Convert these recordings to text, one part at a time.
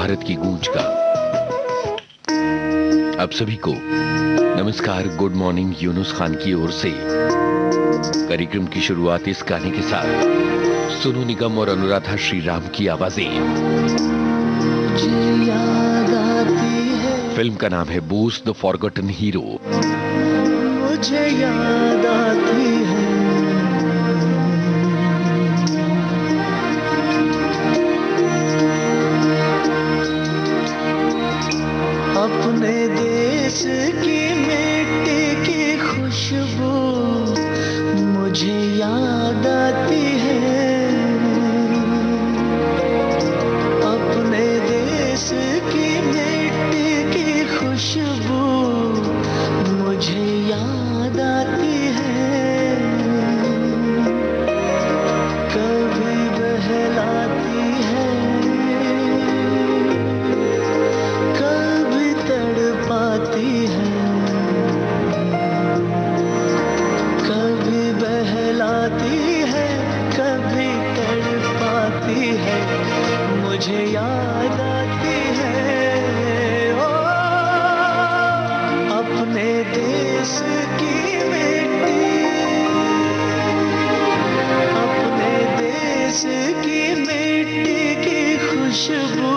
भारत की गूंज का। आप सभी को नमस्कार, गुड मॉर्निंग यूनुस खान की ओर से। कार्यक्रम की शुरुआत इस गाने के साथ, सोनू निगम और अनुराधा श्रीराम की आवाजें। फिल्म का नाम है बोस द फॉरगॉटन हीरो। मुझे याद आती है अपने देश की मिट्टी की खुशबू, मुझे याद आती है अपने देश की मिट्टी की खुशबू, मुझे याद आती है। कभी बहलाती है, कभी तड़पाती है, कभी बहलाती है, कभी तड़पाती है, मुझे याद आती है। ओ अपने देश की मिट्टी, अपने देश की मिट्टी की खुशबू,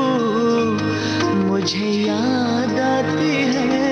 मुझे याद आती है।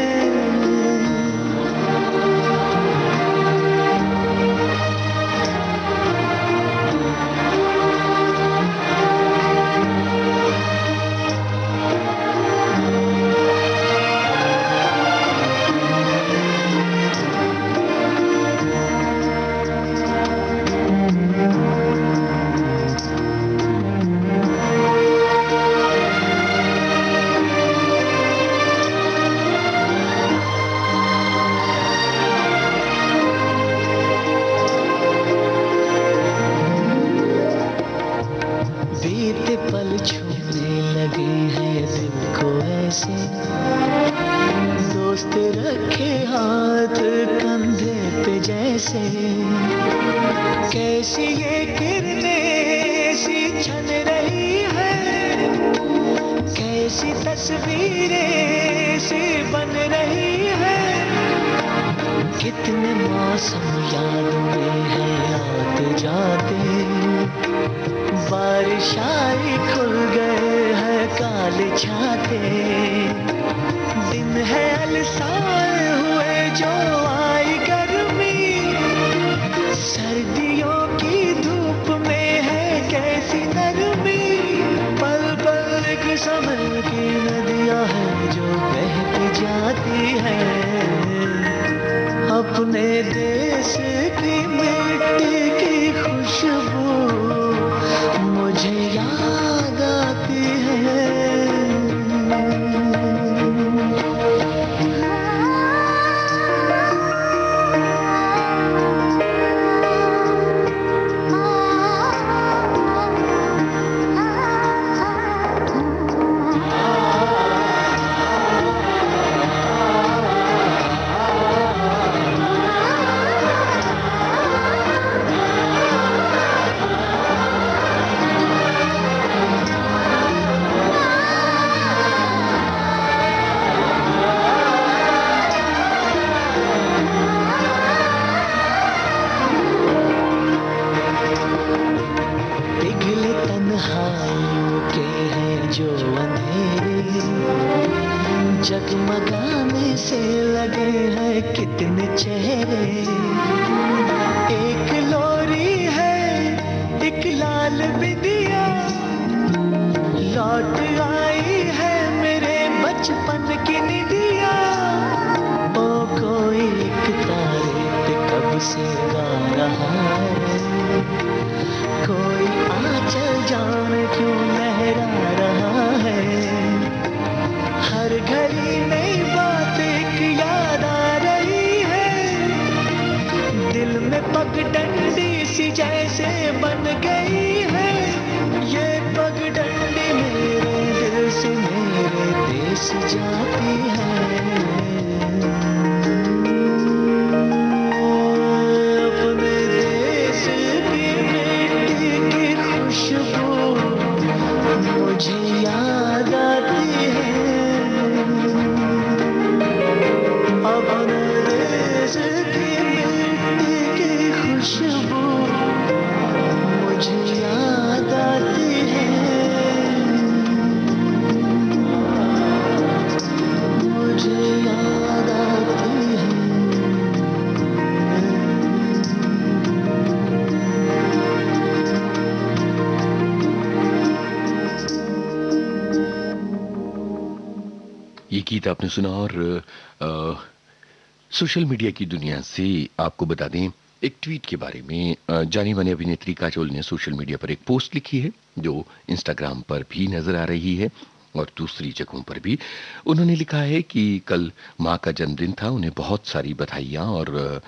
बीते पल छूने लगे हैं दिल को ऐसे, दोस्त रखे हाथ कंधे पे जैसे। कैसी ये किरणें सी छन रही है, कैसी तस्वीरें सी बन रही है। कितने मौसम याद में है आते जाते, बारिश आई खुल गए हैं काले छाते। दिन है अलसाए हुए जो आई गर्मी, सर्दियों की धूप में है कैसी नरमी। पल पल एक समय की नदियां हैं जो बहती जाती हैं। अपने देश की मिट्टी की खुशबू, मुझे याद आती है। पिघले तन्हाइयों के हैं जो अंधेरे, जगमगाने से लगे हैं कितने चेहरे। एक लोरी है एक लाल बिंदिया, लौट आई है मेरे बचपन की निदिया। ओ कोई एक तारे पे कब से गा रहा है, कोई आंचल जाने क्यों लहरा रहा है। हर घड़ी नई बात एक याद आ रही है, दिल में पगडंडी सी जैसे बन गई है। ये पगडंडी मेरे दिल से मेरे देश जाती है। अपने देश की मिट्टी की खुशबू, मुझे याद आती ये गीत आपने सुना और सोशल मीडिया की दुनिया से आपको बता दें एक ट्वीट के बारे में। जानी मानी अभिनेत्री काजोल ने सोशल मीडिया पर एक पोस्ट लिखी है जो इंस्टाग्राम पर भी नजर आ रही है और दूसरी जगहों पर भी। उन्होंने लिखा है कि कल माँ का जन्मदिन था, उन्हें बहुत सारी बधाइयाँ और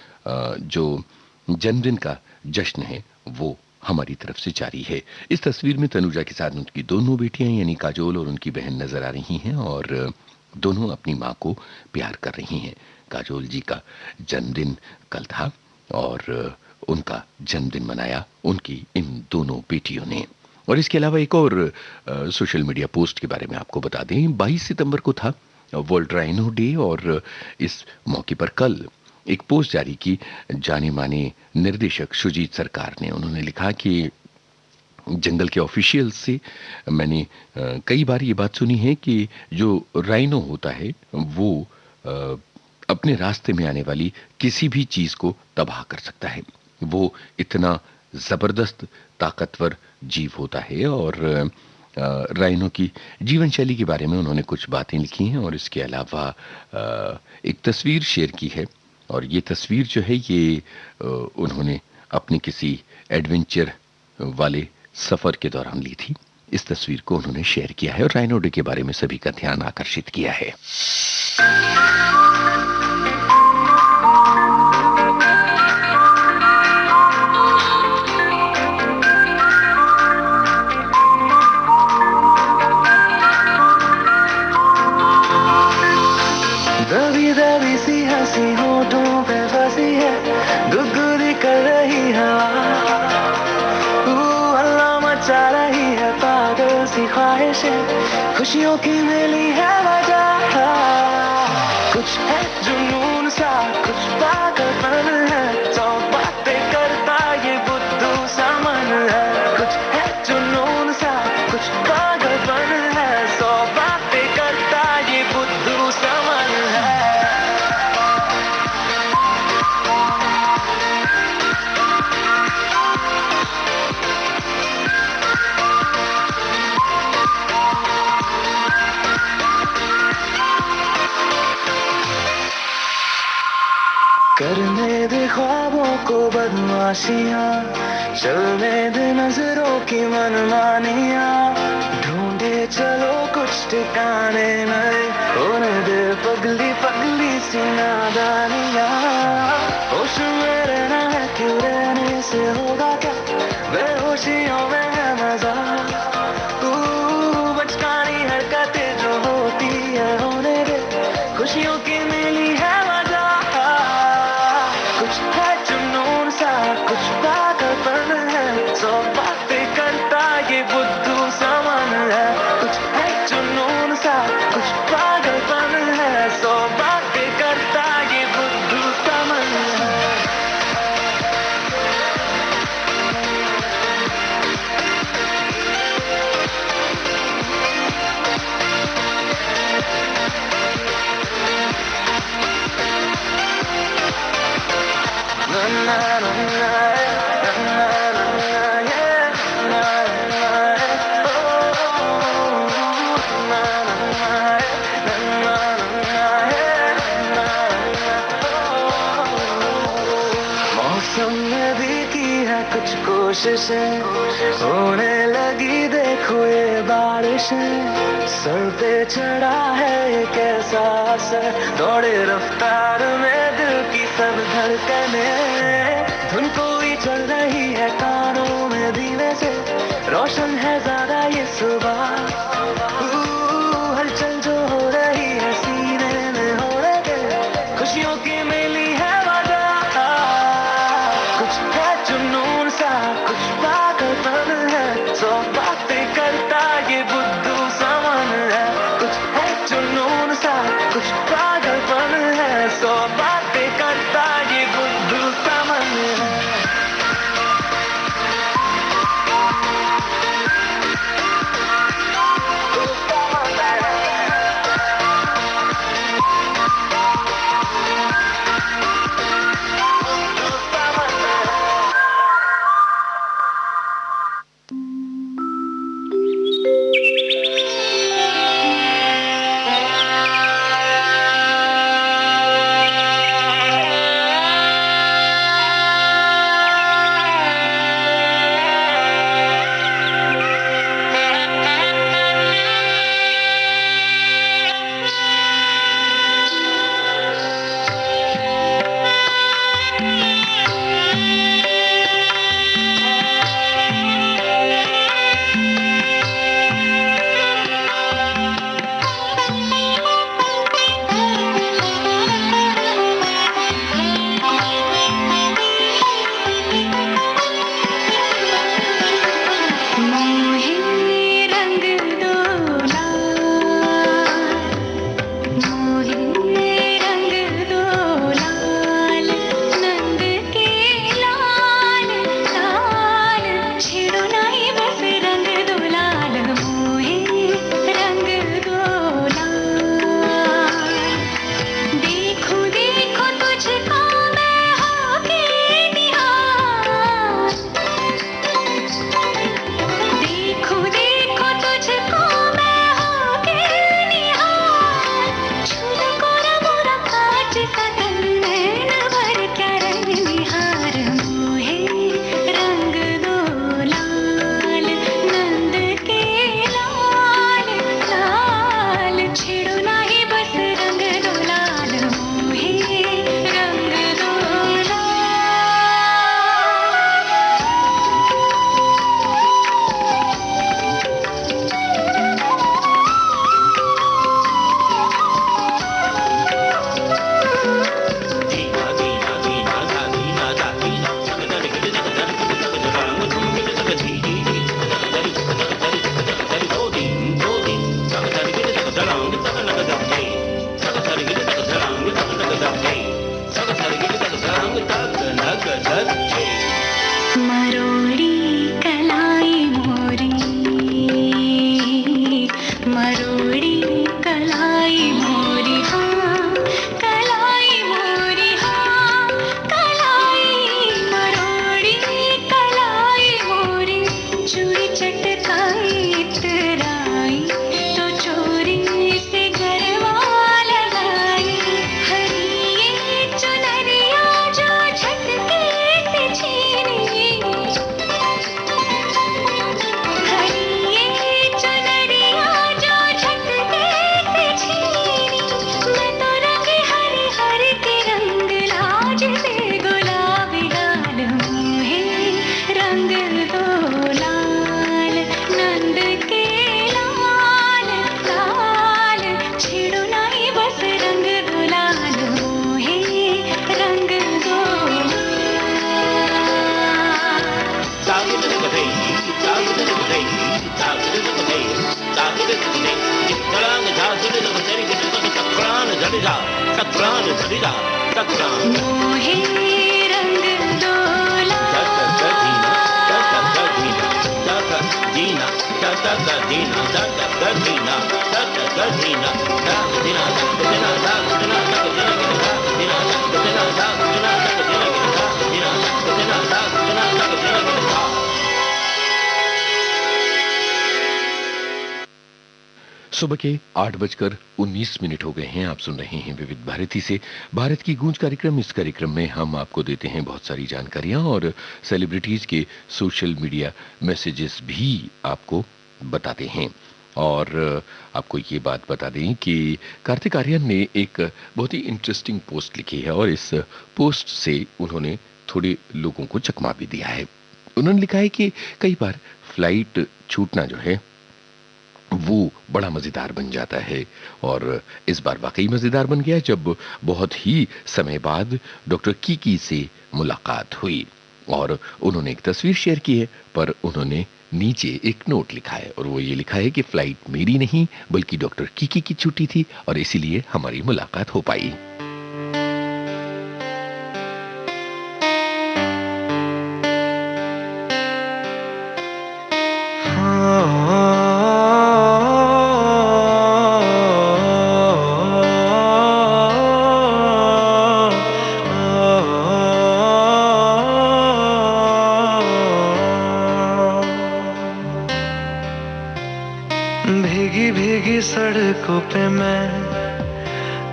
जो जन्मदिन का जश्न है वो हमारी तरफ से जारी है। इस तस्वीर में तनुजा के साथ उनकी दोनों बेटियां यानी काजोल और उनकी बहन नजर आ रही हैं और दोनों अपनी माँ को प्यार कर रही हैं। काजोल जी का जन्मदिन कल था और उनका जन्मदिन मनाया उनकी इन दोनों बेटियों ने। और इसके अलावा एक और सोशल मीडिया पोस्ट के बारे में आपको बता दें। 22 सितंबर को था वर्ल्ड राइनो डे और इस मौके पर कल एक पोस्ट जारी की जाने माने निर्देशक सुजीत सरकार ने। उन्होंने लिखा कि जंगल के ऑफिशियल से मैंने कई बार ये बात सुनी है कि जो राइनो होता है वो अपने रास्ते में आने वाली किसी भी चीज को तबाह कर सकता है। वो इतना जबरदस्त ताकतवर जीव होता है और राइनो की जीवन शैली के बारे में उन्होंने कुछ बातें लिखी हैं और इसके अलावा एक तस्वीर शेयर की है और ये तस्वीर जो है ये उन्होंने अपने किसी एडवेंचर वाले सफर के दौरान ली थी। इस तस्वीर को उन्होंने शेयर किया है और राइनो डे के बारे में सभी का ध्यान आकर्षित किया है। दबी दबी सी हंसी होठों पे फंसी है, गुदगुदी कर रही हवा, हल्ला मचा रही है पागल सी ख्वाहिशें, खुशियों की मिली है वजह। कुछ है जुनून सा, कुछ पागलपन है, सौ बातें करता ये बुद्धू सा मन है। कुछ है जुनून सा, कुछ पागलपन है, सौ बातें करता ये बुद्धू सा मन है। करने दे ख्वाबों को बदमाशियाँ, चलने दे नजरों की मनमानियाँ, ढूंढे चलो कुछ ठिकाने नए, होने दे पगली पगली सी नादानियाँ। होश में रहना है क्यों, रहने से होगा क्या, बेहोशियों में है मजा। बचकानी हरकतें जो होती है होने दे, खुशियों की मिली है वजह। कुछ है जुनून सा, कुछ पागलपन है, सौ बातें करता ये बुद्धू सा मन है। कुछ है जुनून सा, कुछ पागलपन है, सौ बातें करता ये बुद्धू सा मन है। मौसम ने भी की है कुछ कोशिशें, होने लगी देखो ये बारिशें। सर पे चढ़ा है एक ऐसा असर, दौड़े रफ्तार में दिल की सब धड़कनें। धुन कोई चल रही है कानों में धीमे से, रोशन है ज्यादा ये सुबह। हलचल जो हो रही है सीने में हो रहे, खुशियों की मिली है वजह। कुछ है जुनून सा, कुछ पागलपन है, सौ बातें करता ये बुद्धू सा मन है। कुछ है जुनून सा, कुछ पागलपन है, सौ बातें करता ये बुद्धू सा मन मरोड़ी कलाई मोरी हाँ, कलाई मोरी हाँ, कलाई मरोड़ी कलाई मोरी, चूड़ी चटकाई इतराई तो चोरी से गरबा लगाई। हरी ये चुनरिया जो झटके से छीनी, हरी ये चुनरिया जो झटके से छीनी, मैं तो रंगे हरे हरे के रंग लाज से गुलाबी लाल मुहे रंग दो लाल, नंद के लाल लाल, छेड़ो नहीं बस रंग दो लाल मुहे रंग दो मोहे रंग दो सुबह के 8:19 हो गए हैं। आप सुन रहे हैं विविध भारती से भारत की गूंज कार्यक्रम। इस कार्यक्रम में हम आपको देते हैं बहुत सारी जानकारियां और सेलिब्रिटीज के सोशल मीडिया मैसेजेस भी आपको बताते हैं। और आपको ये बात बता दें कि कार्तिक आर्यन ने एक बहुत ही इंटरेस्टिंग पोस्ट लिखी है और इस पोस्ट से उन्होंने थोड़े लोगों को चकमा भी दिया है। उन्होंने लिखा है कि कई बार फ्लाइट छूटना जो है वो बड़ा मजेदार बन जाता है और इस बार वाकई मजेदार बन गया जब बहुत ही समय बाद डॉक्टर कीकी से मुलाकात हुई और उन्होंने एक तस्वीर शेयर की है, पर उन्होंने नीचे एक नोट लिखा है और वो ये लिखा है कि फ्लाइट मेरी नहीं बल्कि डॉक्टर कीकी की छुट्टी थी और इसीलिए हमारी मुलाकात हो पाई। भीगी भीगी सड़कों पे मैं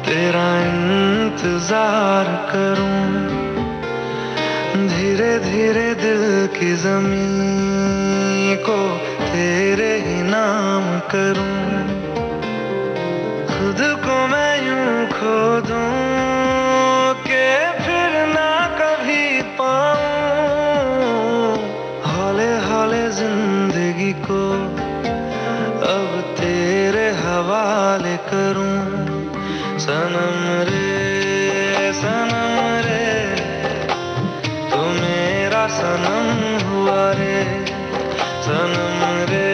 तेरा इंतजार करूं, धीरे धीरे दिल की जमीन को तेरे ही नाम करूं, खुद को मैं यूं खो दूं कि फिर ना कभी पाऊं, हौले हौले जिंदगी को अब तेरे हवाले करूं। सनम रे तू मेरा सनम हुआ रे, सनम रे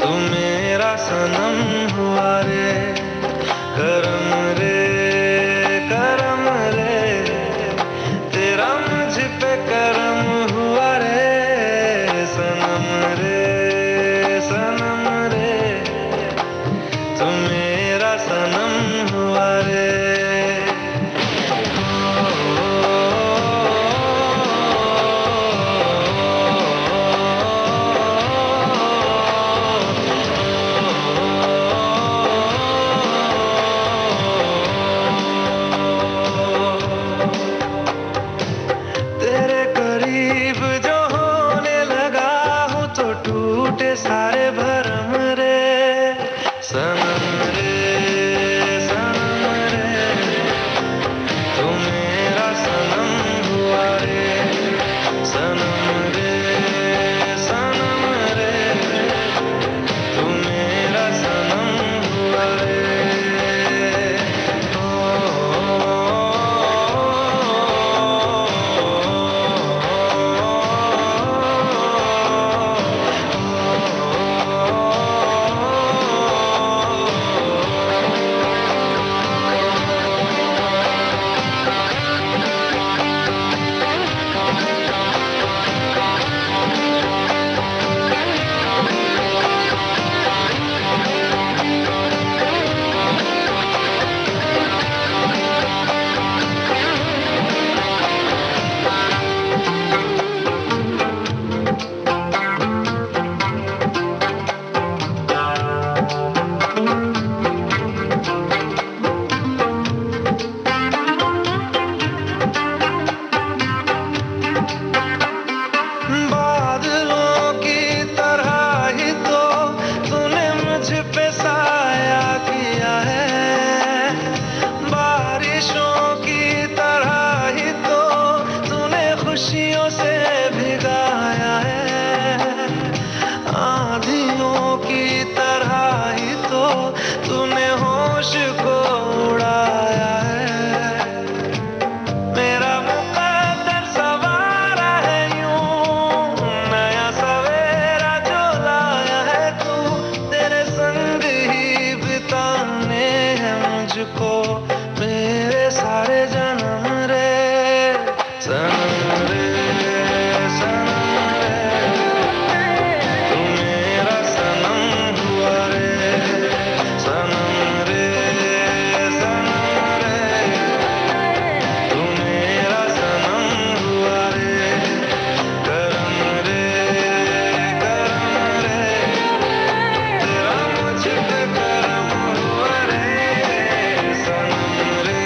तू मेरा सनम हुआ रे, करम रे तेरा मुझ पे करम हुआ रे, सनम रे तू मेरा सनम हुआ रे। तेरे करीब जो होने लगा हूँ तो टूटे सारे भरम रे, सनम रे तू मेरा सनम हुआ रे, सनम रे तू मेरा सनम हुआ रे। आंधियों की तरह ही तो तूने होश को उड़ाया है। मेरा मुकद्दर सवारा है यूं, नया सवेरा जो लाया है तू। तेरे संग ही बिताने हैं मुझको मेरे सारे जन्म रे सनम रे सनम रे। तू मेरा सनम हुआ रे सनम रे सनम रे। तू मेरा सनम हुआ रे करम रे करम रे। तेरा मुझ पे करम हुआ रे सनम रे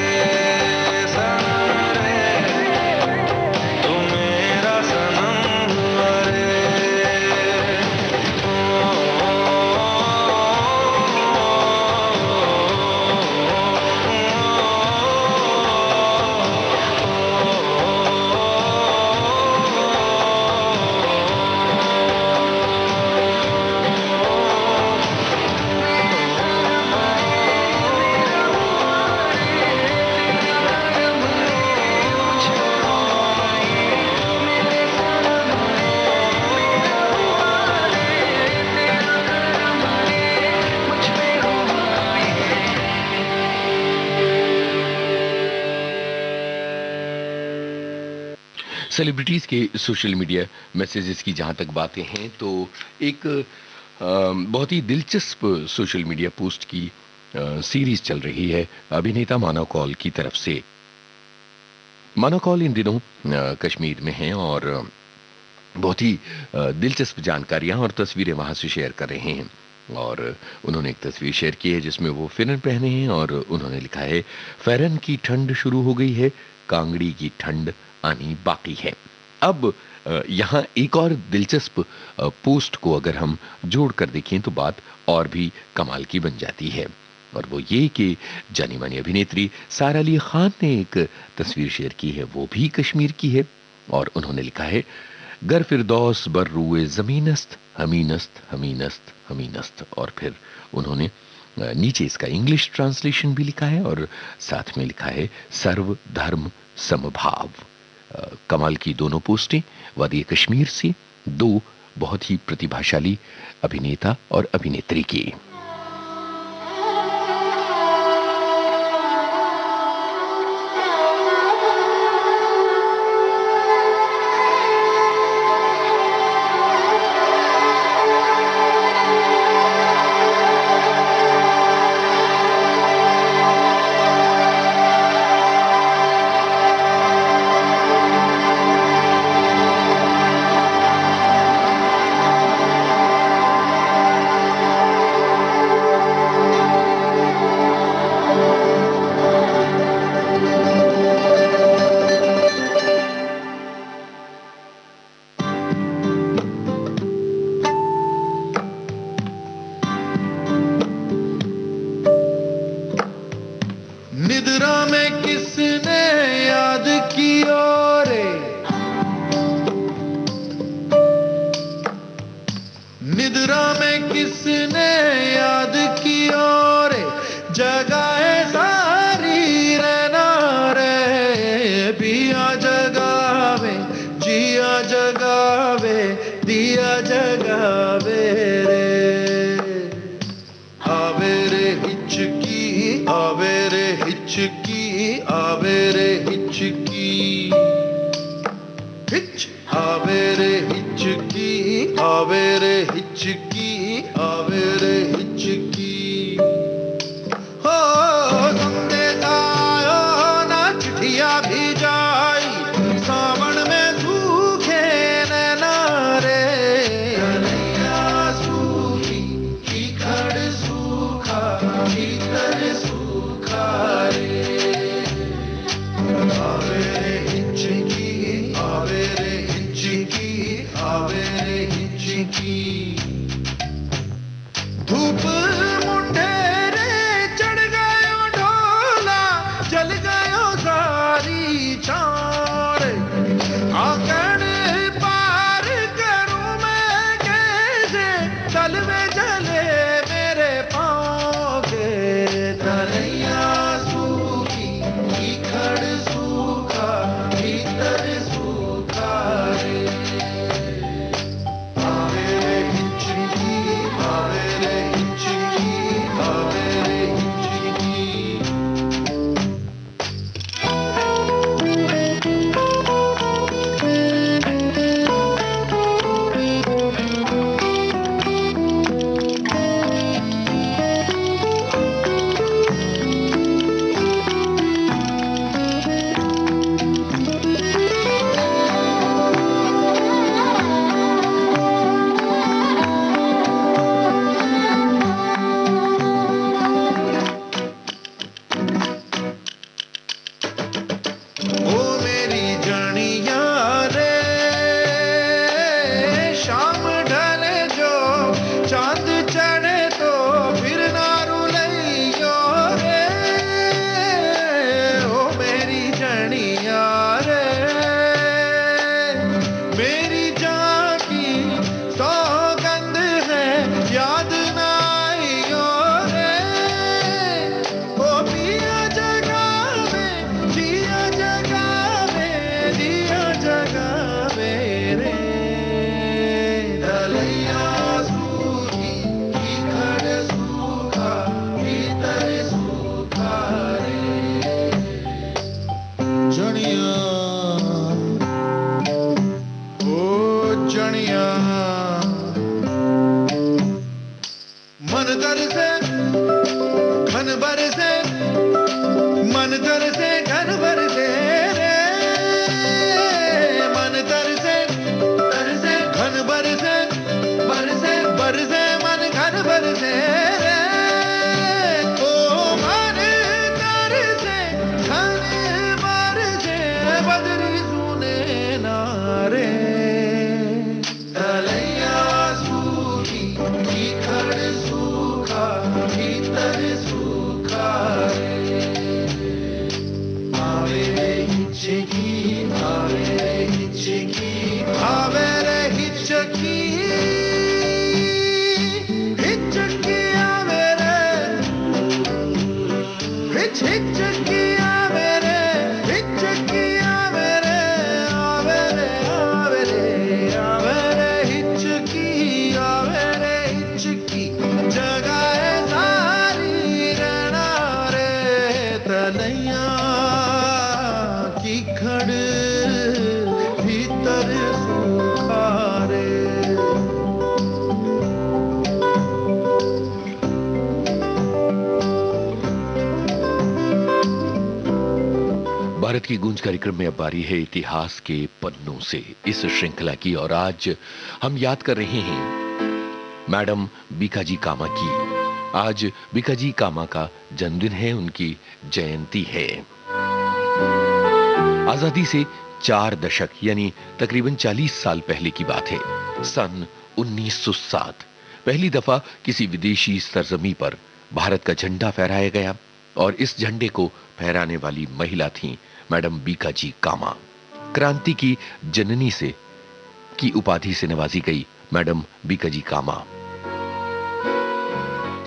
सनम रे। तू मेरा सनम हुआ रे। सेलिब्रिटीज के सोशल मीडिया मैसेजेस की जहां तक बातें हैं तो एक बहुत ही दिलचस्प सोशल मीडिया पोस्ट की सीरीज चल रही है अभिनेता मानव कौल की तरफ से। मानव कौल इन दिनों कश्मीर में हैं और बहुत ही दिलचस्प जानकारियां और तस्वीरें वहां से शेयर कर रहे हैं। और उन्होंने एक तस्वीर शेयर की है जिसमें वो फेरन पहने हैं और उन्होंने लिखा है, फेरन की ठंड शुरू हो गई है, कांगड़ी की ठंड आनी बाकी है। अब यहाँ एक और दिलचस्प पोस्ट को अगर हम जोड़कर देखें तो बात और भी कमाल की बन जाती है। और वो ये कि जानी मानी अभिनेत्री सारा अली खान ने एक तस्वीर शेयर की है, वो भी कश्मीर की है। और उन्होंने लिखा है, गर फिरदौस बर रुए जमीनस्त हमीनस्त हमीनस्त हमीनस्त। और फिर उन्होंने नीचे इसका इंग्लिश ट्रांसलेशन भी लिखा है और साथ में लिखा है सर्व धर्म समभाव। कमाल की दोनों पोस्टें वादी कश्मीर से दो बहुत ही प्रतिभाशाली अभिनेता और अभिनेत्री की। निद्रा में किसने याद किया रे, निद्रा में किसने याद किया रे, जगाए सारी रहना रे, पिया जगावे जिया जगावे दिया जगावे रे। आवे रे हिचकी आवे रे हिचकी आवे रे हिचकी, हिच आवे रे हिचकी आवे रे हिचकी आवे रे हिचकी। हो संदेश आयो ना चिट्ठिया भी जाई, सावन में सूखे नैना रे, कन्हैया सूखी कीखड़ सूखा भीतर सूखा रे। आवे रे हिचकी आवे रे हिचकी आवे रे हिचकी। जलवे जले मेरे पाँव के, तलैया सूखी कीखड़ सूखा भीतर सूखा रे। आवे रे हिचकी, आवे रे हिचकी, आवे रे हिचकी। ओ मेरी जनिया रे, शाम ढले जो चांद चढ़े तो फिर ना रुलैयो रे। ओ मेरी जनिया रे, मेरी जान की सौगंध है याद ना आइयो रे। ओ पिया जगावे, जिया जगावे, दिया जगावे रे। तलैया सूखी कीखड़ सूखा भीतर सूखा रे। जनिया ओ जनिया, मन दर से घन भर से, मन दर से घन भर से रे। मन दर से घन भर से, भर से मन घन भर से रे। ओ मन दर से घन भर से, बदरी सुने ना रे। तलैया सूखी कीखड़ सूखा भीतर सूखा रे। आवे रे हिचकी, आवे रे हिचकी, आवे रे हिचकी। हिचकी आवे रे, हिचकी आवे रे, हिचकी आवे रे। आवे रे, आवे रे, आवे रे हिचकी, आवे रे हिचकी। जगाए सारी रहना रे, तलैया कीखड़ भीतर सूखा रे। भारत की गूंज कार्यक्रम में अब बारी है इतिहास के पन्नों से इस श्रृंखला की, और आज हम याद कर रहे हैं मैडम बीकाजी कामा की। आज बीकाजी कामा का जन्मदिन है, उनकी जयंती है। आजादी से 4 दशक यानी तकरीबन 40 साल पहले की बात है। सन 1907 पहली दफा किसी विदेशी सरजमी पर भारत का झंडा फहराया गया, और इस झंडे को फहराने वाली महिला थीं मैडम बीकाजी कामा। क्रांति की जननी से की उपाधि से नवाजी गई मैडम बीकाजी कामा।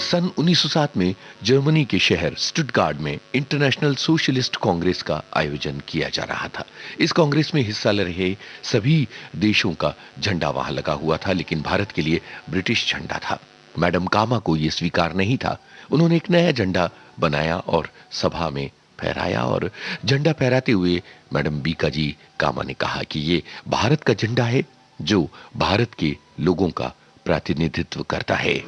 सन 1907 में जर्मनी के शहर स्टुटगार्ट में इंटरनेशनल सोशलिस्ट कांग्रेस का आयोजन किया जा रहा था। इस कांग्रेस में हिस्सा ले रहे सभी देशों का झंडा वहां लगा हुआ था, लेकिन भारत के लिए ब्रिटिश झंडा था। मैडम कामा को यह स्वीकार नहीं था। उन्होंने एक नया झंडा बनाया और सभा में फहराया, और झंडा फहराते हुए मैडम बीकाजी कामा ने कहा कि ये भारत का झंडा है जो भारत के लोगों का प्रतिनिधित्व करता है।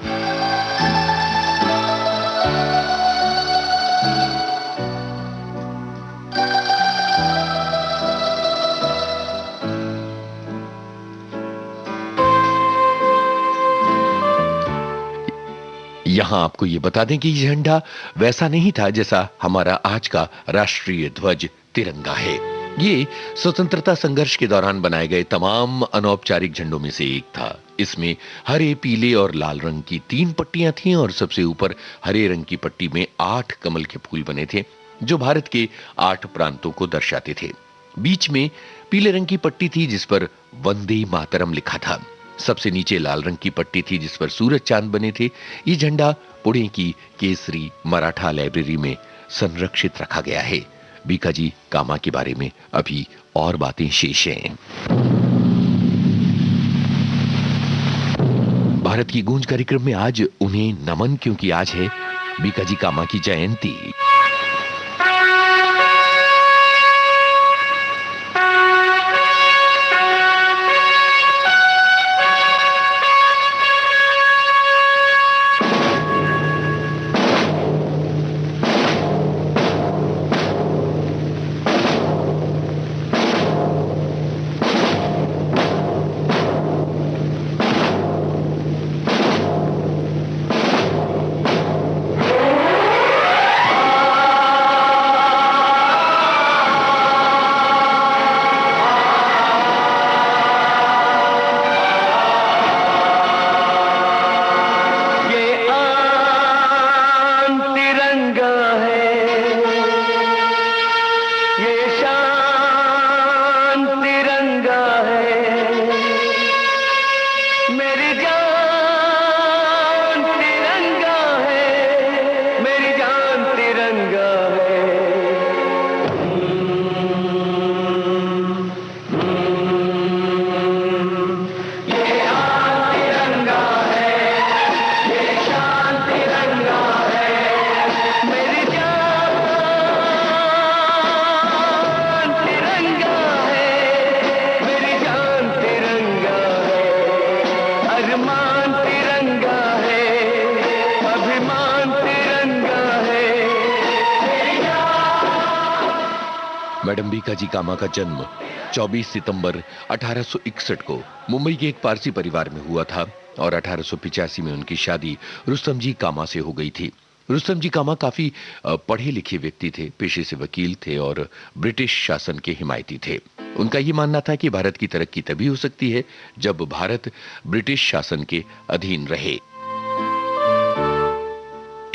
यहां आपको यह बता दें कि यह झंडा वैसा नहीं था जैसा हमारा आज का राष्ट्रीय ध्वज तिरंगा है। ये स्वतंत्रता संघर्ष के दौरान बनाए गए तमाम अनौपचारिक झंडों में से एक था। इसमें हरे, पीले और लाल रंग की 3 पट्टियां थीं, और सबसे ऊपर हरे रंग की पट्टी में 8 कमल के फूल बने थे जो भारत के 8 प्रांतों को दर्शाते थे। बीच में पीले रंग की पट्टी थी जिस पर वंदे मातरम लिखा था। सबसे नीचे लाल रंग की पट्टी थी जिस पर सूरज चांद बने थे। ये झंडा पुणे की केसरी मराठा लाइब्रेरी में संरक्षित रखा गया है। बीकाजी कामा के बारे में अभी और बातें शेष हैं। भारत की गूंज कार्यक्रम में आज उन्हें नमन, क्योंकि आज है बीकाजी कामा की जयंती। मैडम बीकाजी कामा का जन्म 24 सितंबर 1861 को मुंबई के एक पारसी परिवार में हुआ था और 1885 में उनकी शादी रुस्तम जी कामा से हो गई थी। रुस्तम जी कामा काफी पढ़े लिखे व्यक्ति थे, पेशे से वकील थे और ब्रिटिश शासन के हिमायती थे। उनका ये मानना था कि भारत की तरक्की तभी हो सकती है जब भारत ब्रिटिश शासन के अधीन रहे।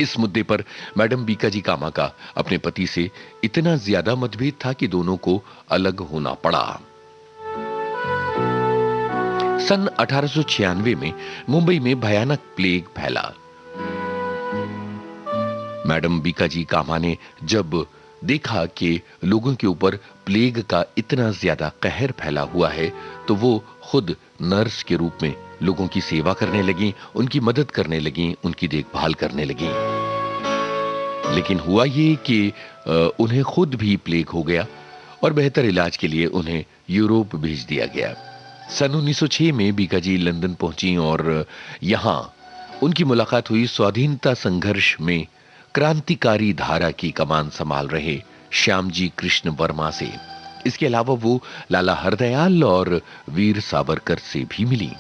इस मुद्दे पर मैडम बीकाजी कामा का अपने पति से इतना ज्यादा मतभेद था कि दोनों को अलग होना पड़ा। सन 1896 में मुंबई में भयानक प्लेग फैला। मैडम बीकाजी कामा ने जब देखा कि लोगों के ऊपर प्लेग का इतना ज्यादा कहर फैला हुआ है तो वो खुद नर्स के रूप में लोगों की सेवा करने लगी, उनकी मदद करने लगी, उनकी देखभाल करने लगी। लेकिन हुआ ये कि उन्हें खुद भी प्लेग हो गया और बेहतर इलाज के लिए उन्हें यूरोप भेज दिया गया। सन 1906 में बीकाजी लंदन पहुंची और यहां उनकी मुलाकात हुई स्वाधीनता संघर्ष में क्रांतिकारी धारा की कमान संभाल रहे श्यामजी कृष्ण वर्मा से। इसके अलावा वो लाला हरदयाल और वीर सावरकर से भी मिली।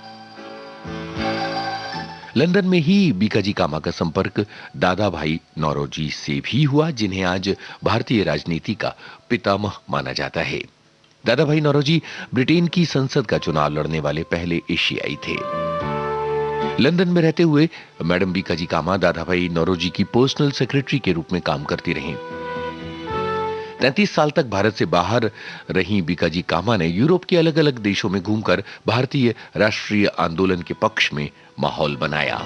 लंदन में ही बीकाजी कामा का संपर्क दादा भाई नौरोजी से भी हुआ, जिन्हें आज भारतीय राजनीति का पितामह माना जाता है। दादा भाई नौरोजी ब्रिटेन की संसद का चुनाव लड़ने वाले पहले एशियाई थे। लंदन में रहते हुए मैडम बीकाजी कामा दादा भाई नौरोजी की पर्सनल सेक्रेटरी के रूप में काम करती रहीं। 33 साल तक भारत से बाहर रही बीकाजी कामा ने यूरोप के अलग अलग देशों में घूमकर भारतीय राष्ट्रीय आंदोलन के पक्ष में माहौल बनाया।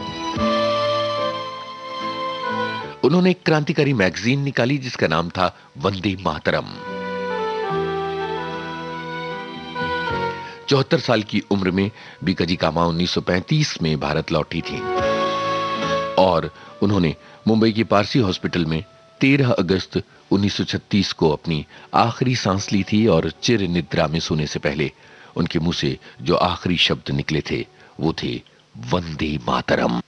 उन्होंने एक क्रांतिकारी मैगजीन निकाली जिसका नाम था वंदे मातरम। 74 साल की उम्र में बीकाजी कामा 1935 में भारत लौटी थी और उन्होंने मुंबई के पारसी हॉस्पिटल में 13 अगस्त 1936 को अपनी आखिरी सांस ली थी और चिर निद्रा में सोने से पहले उनके मुंह से जो आखिरी शब्द निकले थे वो थे वंदे मातरम।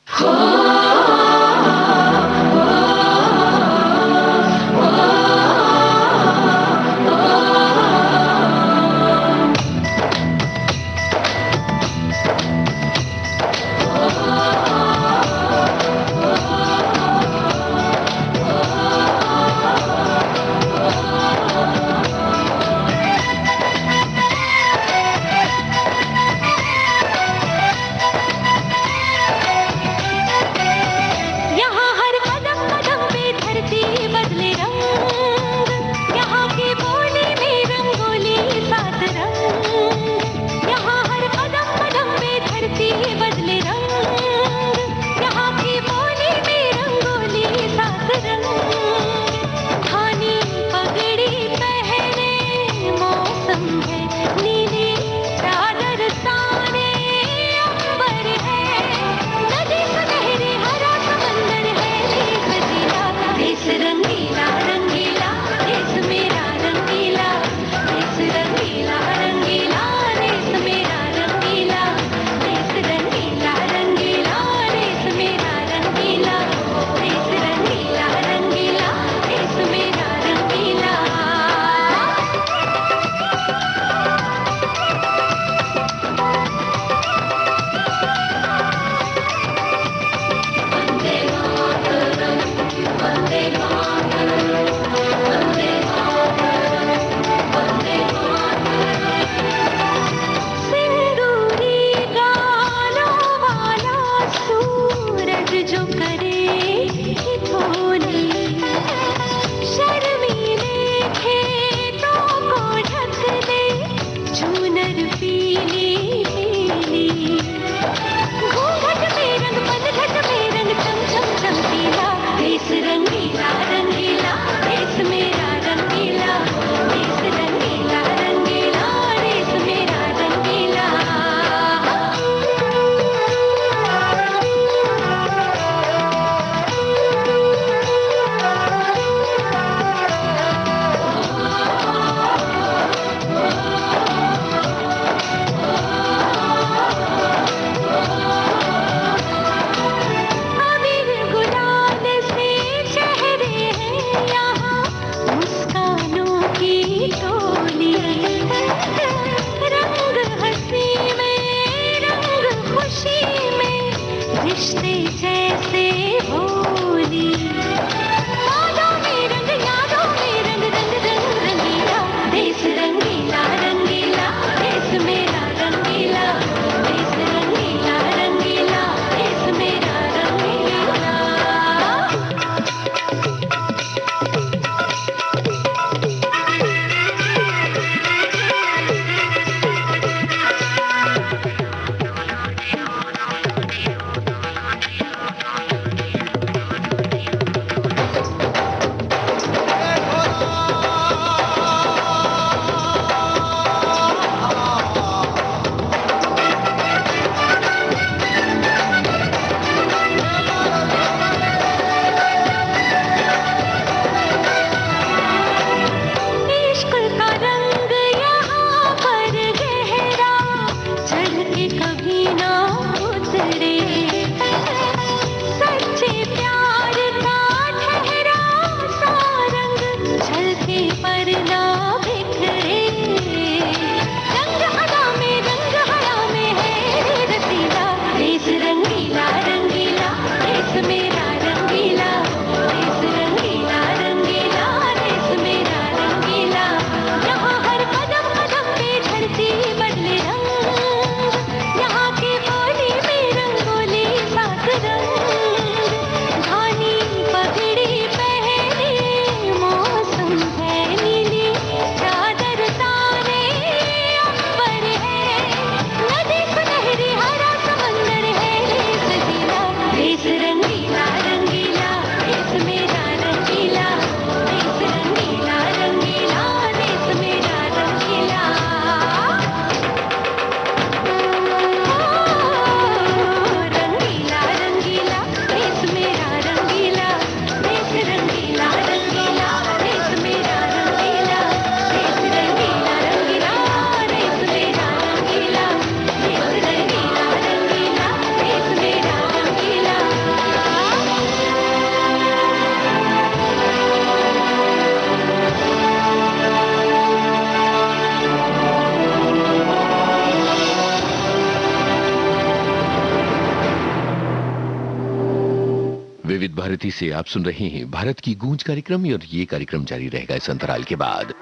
यहाँ हर कदम कदम जो करे ठिठोली, शर्मीले खेतों को ढक दे चूनर पीली पीली, घूंघट में रंग पनघट में रंग चम चम चमकीला, देश रंगीला रंगीला देश मेरा रंगीला, देश रंगीला रंगीला देश मेरा रंगीला। अबीर गुलाल से चेहरे हैं यहाँ, मुस्कानों की टोली, रंग हंसी में रंग खुशी में रिश्ते जैसे होली, यादों में रंग रंग रंग रंगीला, देश रंगीला रंगीला देश मेरा रंगीला, देश रंगीला रंगीला देश मेरा रंगीला। इश्क का रंग यहाँ पर गहरा, चढ़ के कभी ना उतरे, सच्चे प्यार का ठहरा सा रंग छलके पर ना बिखरे, रंग हरा में है रसीला, देश रंगीला रंगीला देश मेरा रंगीला, देश रंगीला रंगीला देश मेरा रंगीला। यहाँ हर कदम कदम पे झड़ती बदले रंग, यहाँ की होली में रंगोली सात रंग, धानी पगड़ी पहने मौसम है नीली, चादर ताने अंबर है, नदी सुनहरी हरा समंदर है सजीला, देश रंगीला रंगीला देश मेरा रंगीला, देश रंगीला रंगीला देश मेरा रंगीला। रंगीला रंगीला देश मेरा रंगीला, देश रंगीला रंगीला देश मेरा रंगीला, देश रंगीला रंगीला देश मेरा रंगीला, देश रंगीला रंगीला देश मेरा रंगीला। विविध भारती से आप सुन रहे हैं भारत की गूंज कार्यक्रम, और ये कार्यक्रम जारी रहेगा इस अंतराल के बाद।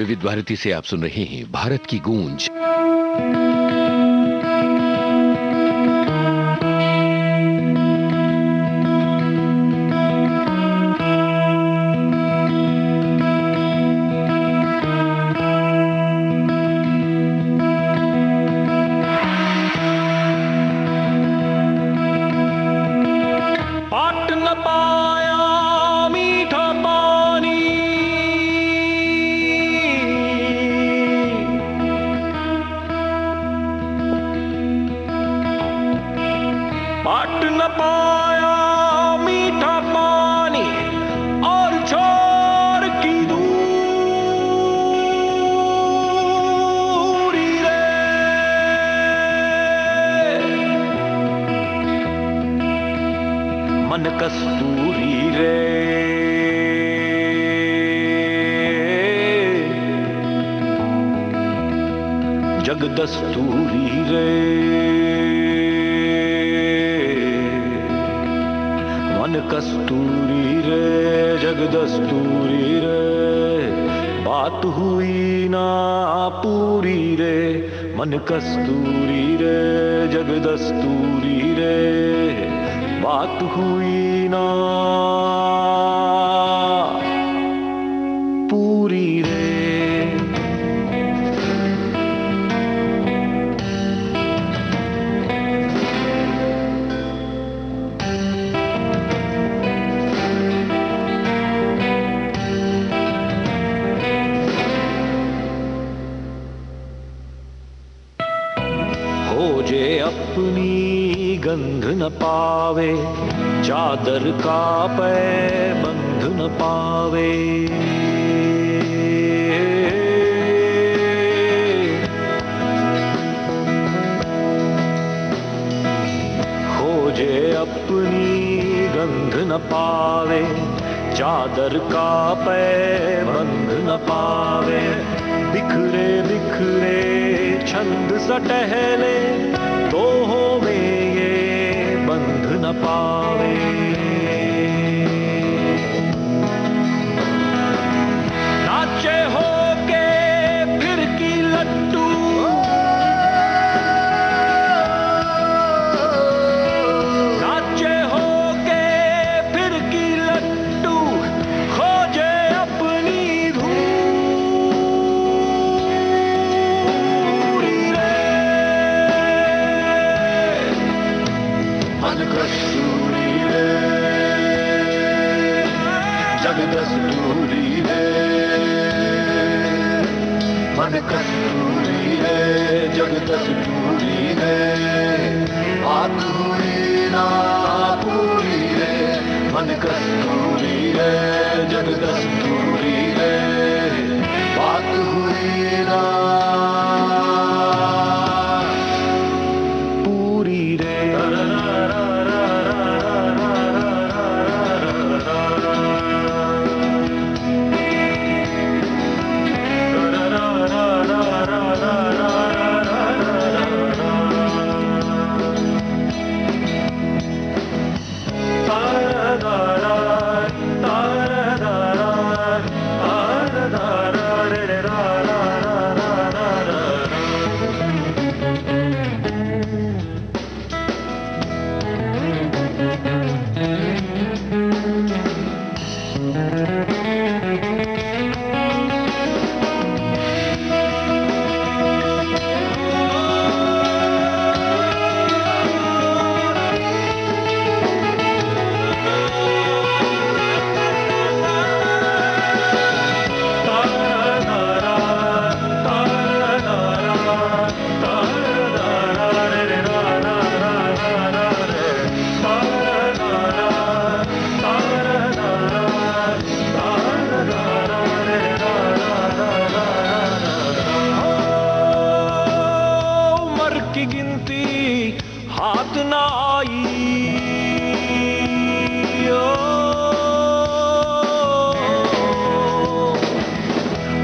विविध भारती से आप सुन रहे हैं भारत की गूंज। पाट न पाया मीठा पानी और छोर की दूरी रे, मन कस्तूरी रे, जग दस्तूरी रे, मन कस्तूरी रे, जग दस्तूरी रे, बात हुई ना पूरी रे, मन कस्तूरी रे, जग दस्तूरी रे, बात हुई ना पूरी रे। खोजे अपनी गंध न पावे, चादर का पैबंध न पावे, खोजे अपनी गंध न पावे, चादर का पैबंध न पावे, बिखरे बिखरे छंद सा टहले, दोहों में ये बंध न पावे, नाचे होके फिर की लट्टू, नाचे होके फिर की लट्टू, खोजे अपनी धूरी रे, मन कस्तूरी रे, जग दस्तूरी रे, मन कस्तूरी रे, जग दस्तूरी रे, बात हुई ना पूरी रे, मन कस्तूरी रे, जग दस्तूरी रे, बात हुई ना पूरी रे। हाथ न आई,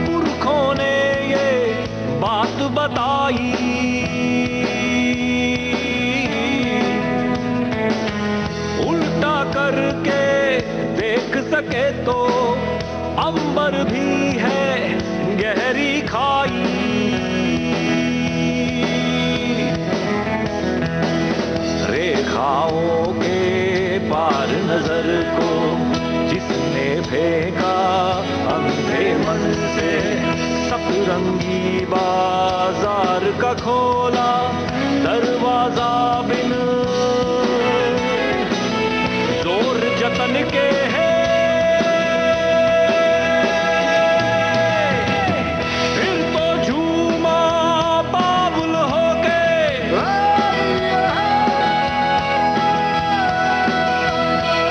पुरखों ने ये बात बताई, उल्टा करके देख सके तो अंबर भी है गहरी नजर को जिसने फेंका अंधे मन से, सतरंगी बाजार का खोला दरवाजा बिन जोर जतन के है, फिर तो झूमा बाबुल होके,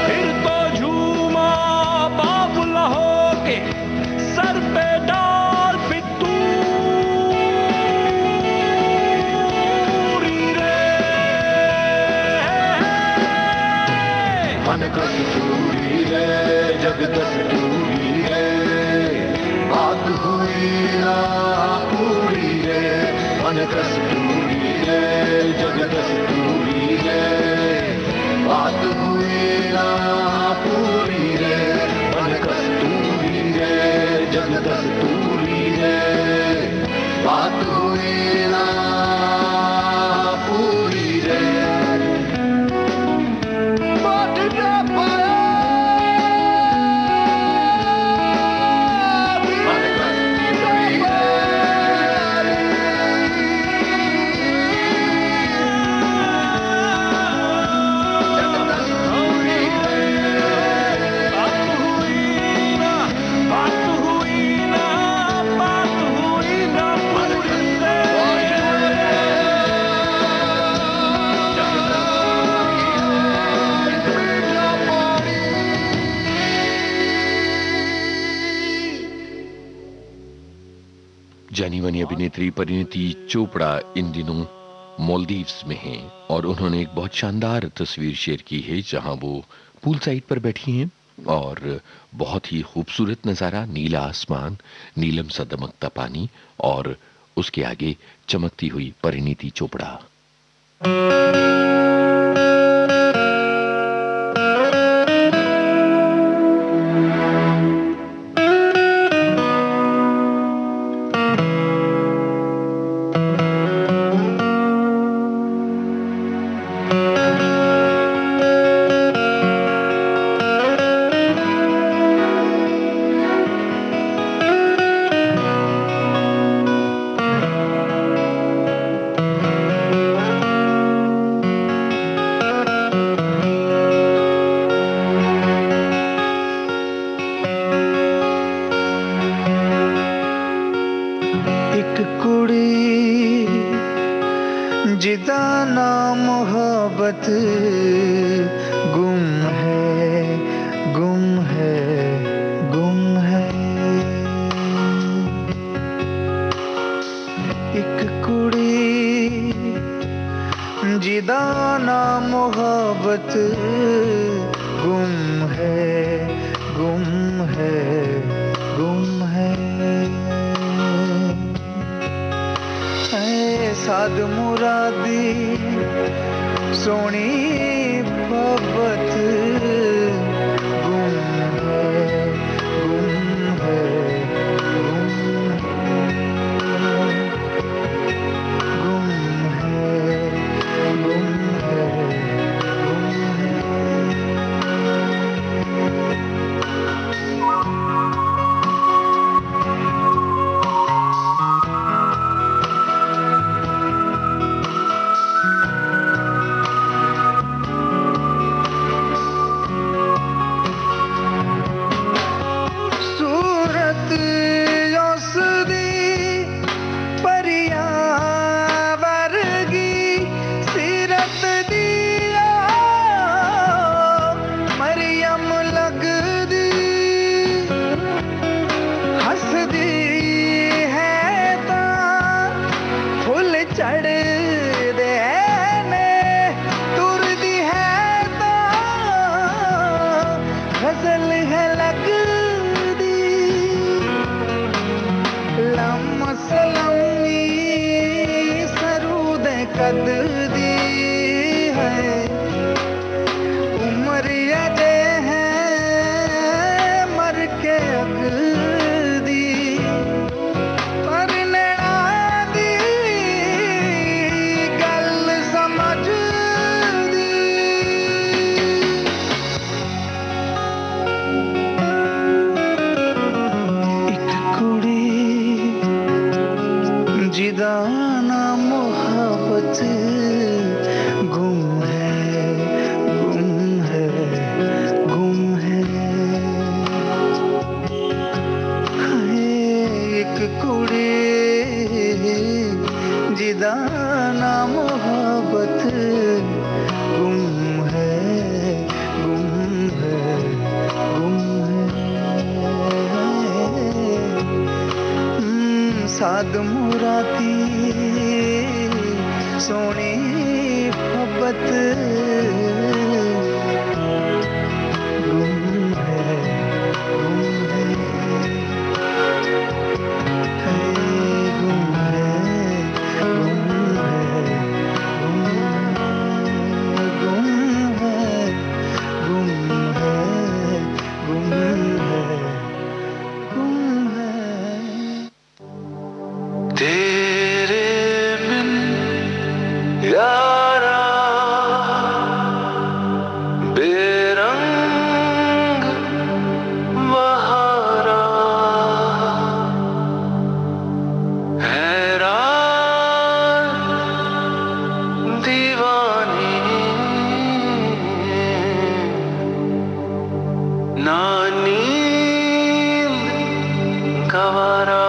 फिर तो झूमा बाबुल होके, सर पे डाल पितूरी रे, मन कस्तूरी रे, जग दस्तूरी रे, बात हुई ना पूरी रे, मन कस्तूरी रे, जग दस्तूरी रे, बात हुई ना पूरी रे, मन कस्तूरी रे, जग दस्तूरी रे, बात हुई ना पूरी रे, बात ना पाया, मन कस्तूरी रे, जग दस्तूरी रे, बात हुई ना, बात हुई ना, बात हुई ना पूरी रे, जग जानी मानी अभिनेत्री परिणीति चोपड़ा इन दिनों मालदीव्स में हैं और उन्होंने एक बहुत शानदार तस्वीर शेयर की है जहां वो पूल साइड पर बैठी हैं और बहुत ही खूबसूरत नज़ारा, नीला आसमान, नीलम सा दमकता पानी और उसके आगे चमकती हुई परिणीति चोपड़ा। एक कुड़ी जिदा ना मोहब्बत गुम है, गुम है, गुम है, एक कुड़ी जिदा ना मोहब्बत गुम है, गुम है, गुम है, साध मुरादी सोनी मोहब्बत गुम है, गुम है, गुम है, गुम है, गुम सूरत औसदी परिया वर्गी सीरत दिया मरियम लगदी हसदी है ता फुल चढ़ दे ने तुरदी है ता गजल है लगदी लमसलमी सरूद कददी है उम्र अजे है मर के अगदी पर नैना दी गल समझ दी साध मुराती सोनी मोहब्बत गुम है गुम है गुम है गुम है गुम है गुम है गुम है गुम है तेरे बिन यारा बेरंग बहारा हैरान दीवानी ना नींद गवारा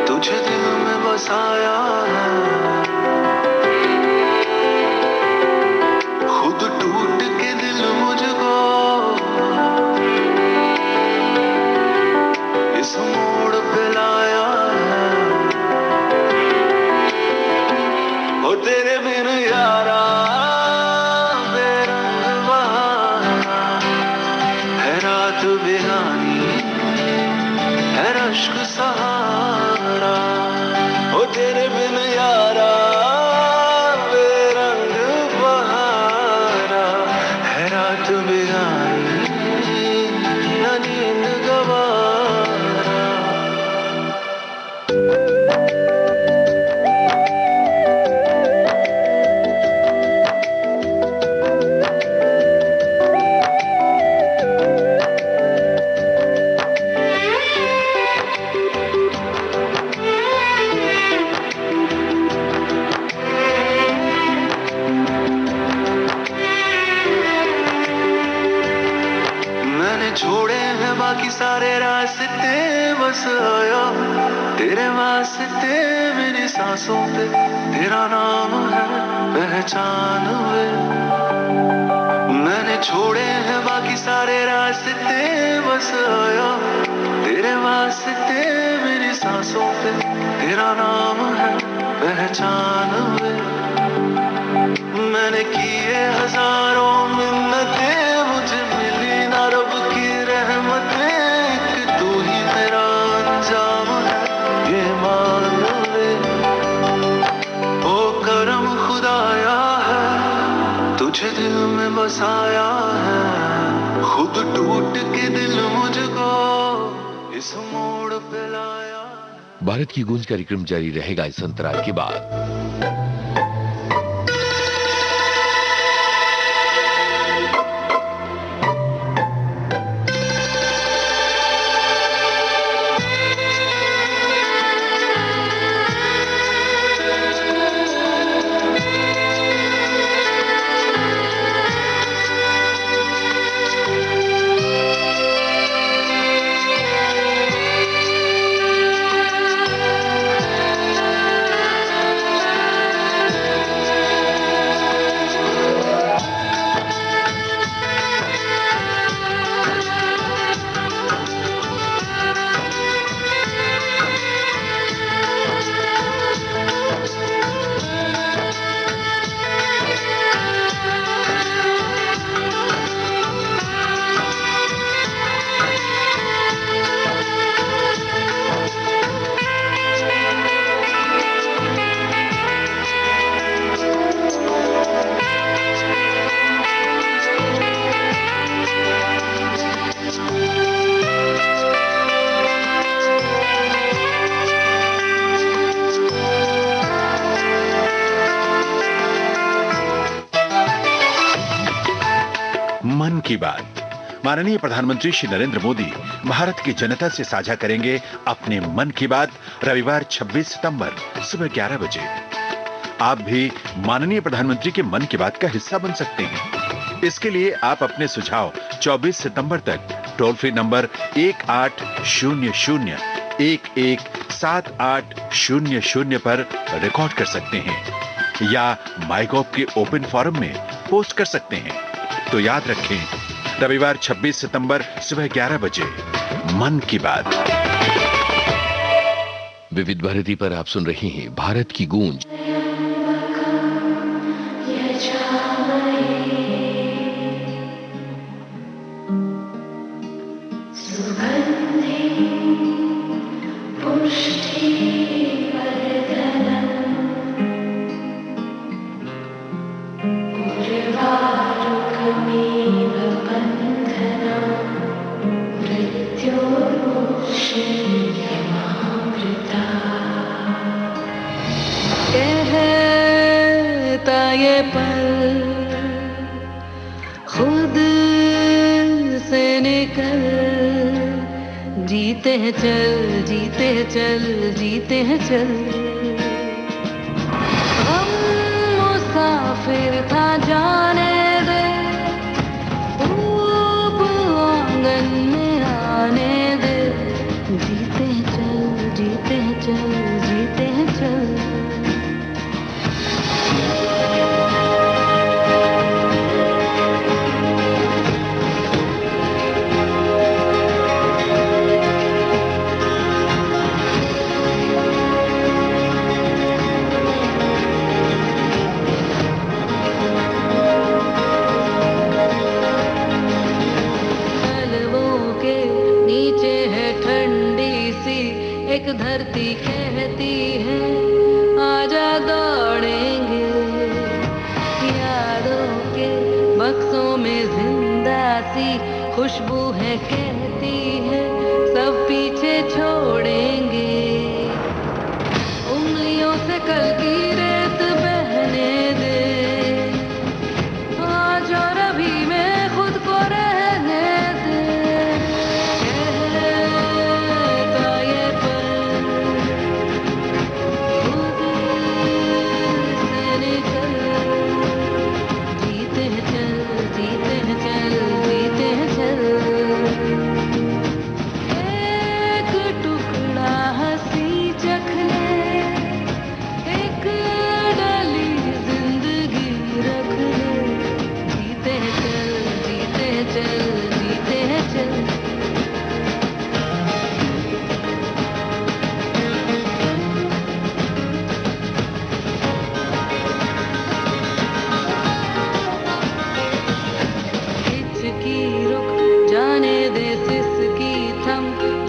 तुझे दिल में बसाया है खुद टूट के दिल मुझको इस मोड़ पे लाया है ओ तेरे बिन यारा बेरंग बहारा है रात बेगानी है रश्क सहारा ओ तेरे बिन यारा बेरंग बहारा है रात बेगानी न नींद गवारा छोड़े हैं बाकी सारे रास्ते बस आया तेरे वास्ते मेरी सांसों पे तेरा नाम है पहचान वे मैंने छोड़े हैं बाकी सारे रास्ते बस आया तेरे वास्ते मेरी सांसों पे तेरा नाम है पहचान वे मैंने किए हजारों मिन्नतें मुझे मिली ना रब की रहमतें कि तू ही मेरा अंजाम है ये मान ले ओ करम खुदाया है तुझे दिल में बसाया है खुद टूट के दिल मुझको इस मोड़ पे लाया है। भारत की गूंज कार्यक्रम जारी रहेगा इस अंतराल के बाद। मन की बात। माननीय प्रधानमंत्री श्री नरेंद्र मोदी भारत की जनता से साझा करेंगे अपने मन की बात रविवार 26 सितंबर सुबह 11 बजे। आप भी माननीय प्रधानमंत्री के मन की बात का हिस्सा बन सकते हैं। इसके लिए आप अपने सुझाव 24 सितंबर तक टोल फ्री नंबर 1800-117800 पर रिकॉर्ड कर सकते हैं या माईगॉव के ओपन फोरम में पोस्ट कर सकते हैं। तो याद रखें, रविवार 26 सितंबर सुबह 11 बजे मन की बात। विविध भारती पर आप सुन रहे हैं भारत की गूंज। कहता ये पल खुद से निकल, जीते हैं चल, जीते हैं चल, जीते हैं चल। हम मुसाफिर था जाने दे, धूप आंगन में आने दे, जीते हैं चल, जीते हैं चल, जीते हैं चल। एक धरती कहती है आजा दौड़ेंगे, यादों के बक्सों में जिंदा सी खुशबू है कहती है सब पीछे छोड़ेंगे। उंगलियों से कल की रेत बहने दे, आज और अभी में खुद को रहने दे।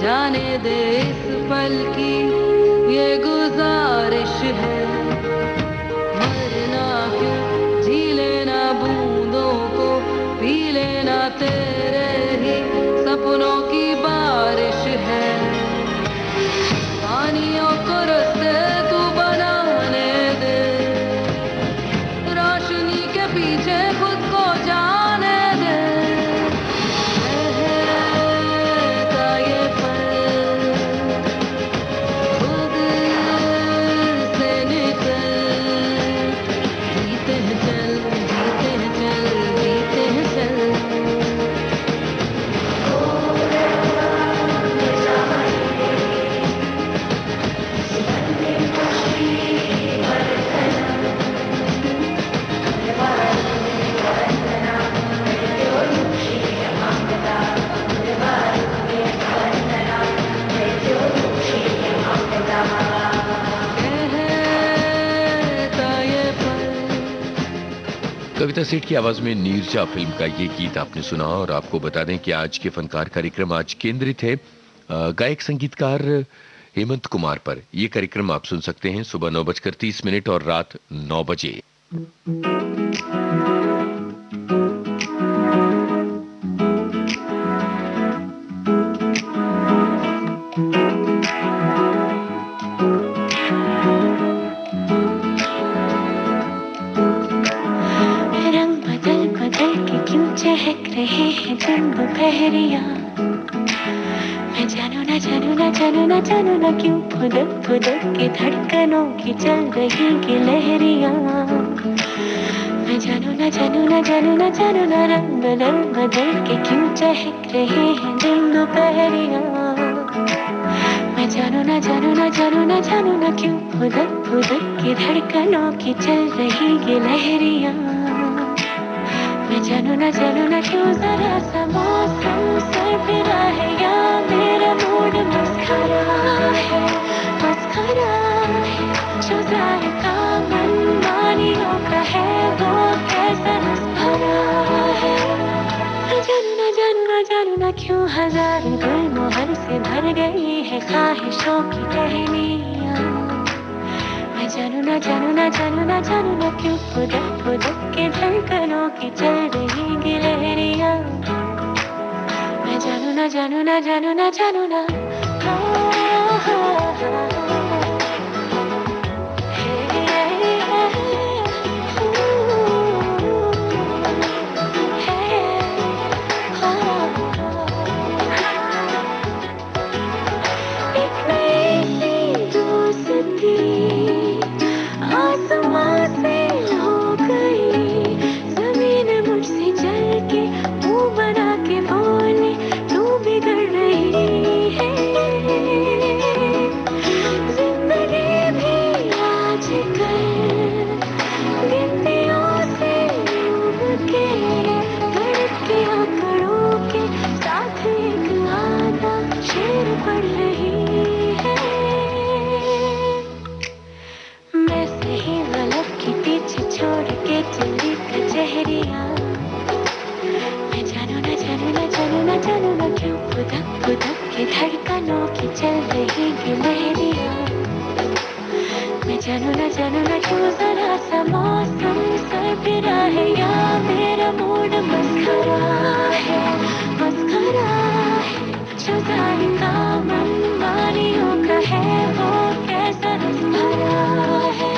जाने दे इस पल की ये गुजारिश है, मरना क्यों, जी लेना बूंदों को, पी लेना तेरे ही सपनों की बारिश है। पानियों को रास्ते तू बनाने दे, रोशनी के पीछे खुद को जाने दे। कविता सेठ की आवाज में नीरजा फिल्म का ये गीत आपने सुना। और आपको बता दें कि आज के फनकार कार्यक्रम आज केंद्रित है गायक संगीतकार हेमंत कुमार पर। ये कार्यक्रम आप सुन सकते हैं सुबह 9:30 और रात 9 बजे। चहक रहे हैं दिन दोपहरिया, मैं जानू ना जानू ना जानू ना जानू ना क्यों फुदक फुदक के धड़कनों की चल रही की लहरिया। मैं जानू ना जानू ना जानू ना जानू ना रंग बदल बदल के क्यों चहक रहे हैं दिन दोपहरियाँ। मैं जानू ना जानू ना जानू ना जानू ना क्यों फुदक फुदक के धड़कनों की चल रही ये लहरियाँ। मैं जानू ना क्यों जरा सा मौसम सरफिरा है या मेरा मूड मस्खरा है जो जायका मनमानियों का है वो कैसा रस भरा है। न जानू ना क्यों हजार गुल मोहर से भर गई है ख्वाहिशों की टहनियाँ। मैं जानू ना जानू ना क्यों फुदक फुदक के धड़कनों की चल रही गिलहरियाँ। मैं जानू ना जानू ना जानू ना जानू ना धड़कनों की चल रही गिलहरियाँ। मैं जानू ना क्यों जरा सा मौसम सरफिरा है या मेरा मूड मस्खरा है जो जायका मनमानियों का है वो कैसा रस भरा है।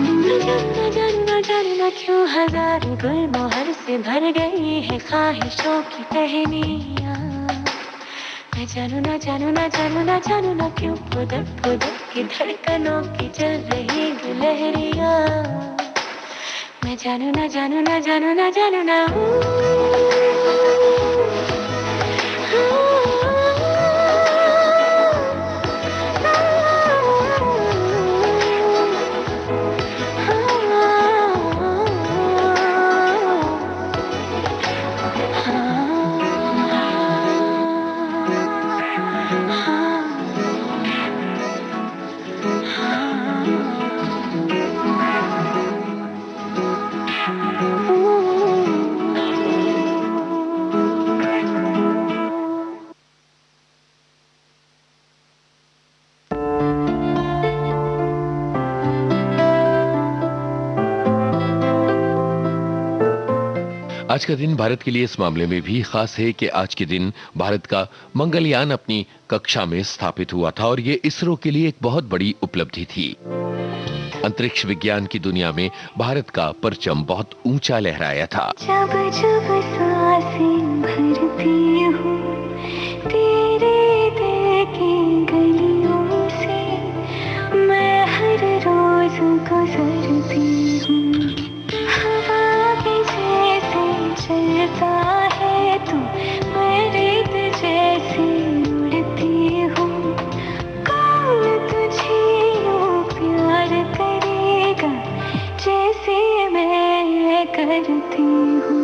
न जानू ना क्यों हजार गुल मोहर से भर गई है ख्वाहिशों की टहनियाँ। मैं जानू ना क्यों फुदक फुदक के धड़कनों की चल रही गिलहरियाँ। मैं जानू ना आज का दिन भारत के लिए इस मामले में भी खास है कि आज के दिन भारत का मंगलयान अपनी कक्षा में स्थापित हुआ था और ये इसरो के लिए एक बहुत बड़ी उपलब्धि थी। अंतरिक्ष विज्ञान की दुनिया में भारत का परचम बहुत ऊंचा लहराया था। जब जब सांसें भरती हूँ तेरे दिल की गलियों से मैं हर रोज गुजरती हूँ। हवा भी जैसे चलता है तू मैं रेत जैसी उड़ती हूँ। कौन तुझे यूं प्यार करेगा जैसे मैं करती हूँ।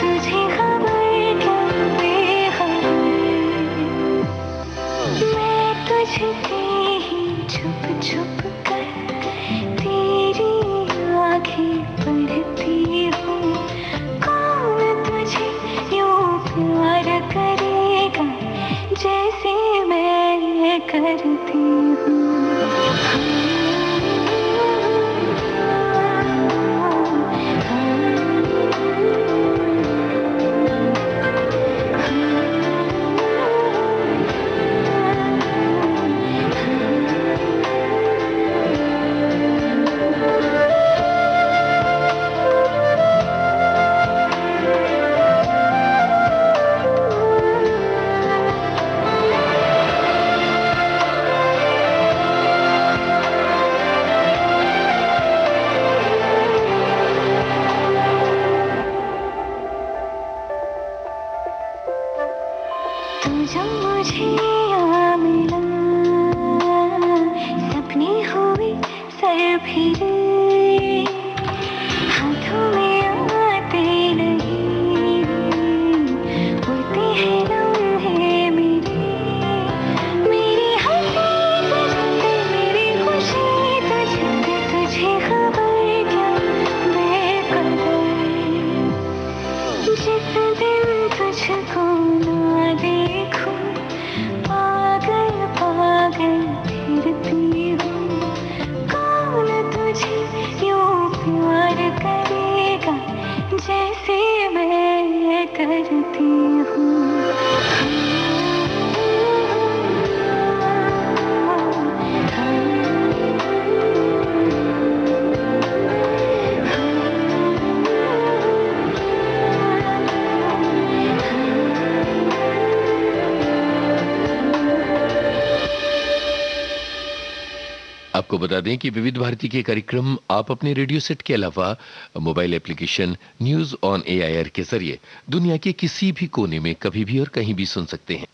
तुझे समझते ही छुप छुप कर तेरी आंखें पढ़ती हूँ। कौन तुझे यूं प्यार करेगा जैसे मैं करती हूँ। तू जब मुझे आ मिला सपने हुए सर फिरे हाथों में आते नहीं होते हैं लम्हे मेरे। मेरी हंसी तुझसे मेरी खुशी तुझसे तुझे खबर क्या बेकदर। जिस दिन तुझको ना देखूं पागल पागल फिरती हूँ। कौन तुझे यूं प्यार करेगा जैसे मैं करती हूँ। आपको बता दें कि विविध भारती के कार्यक्रम आप अपने रेडियो सेट के अलावा mobile application news on AIR के जरिए दुनिया के किसी भी कोने में कभी भी और कहीं भी सुन सकते हैं।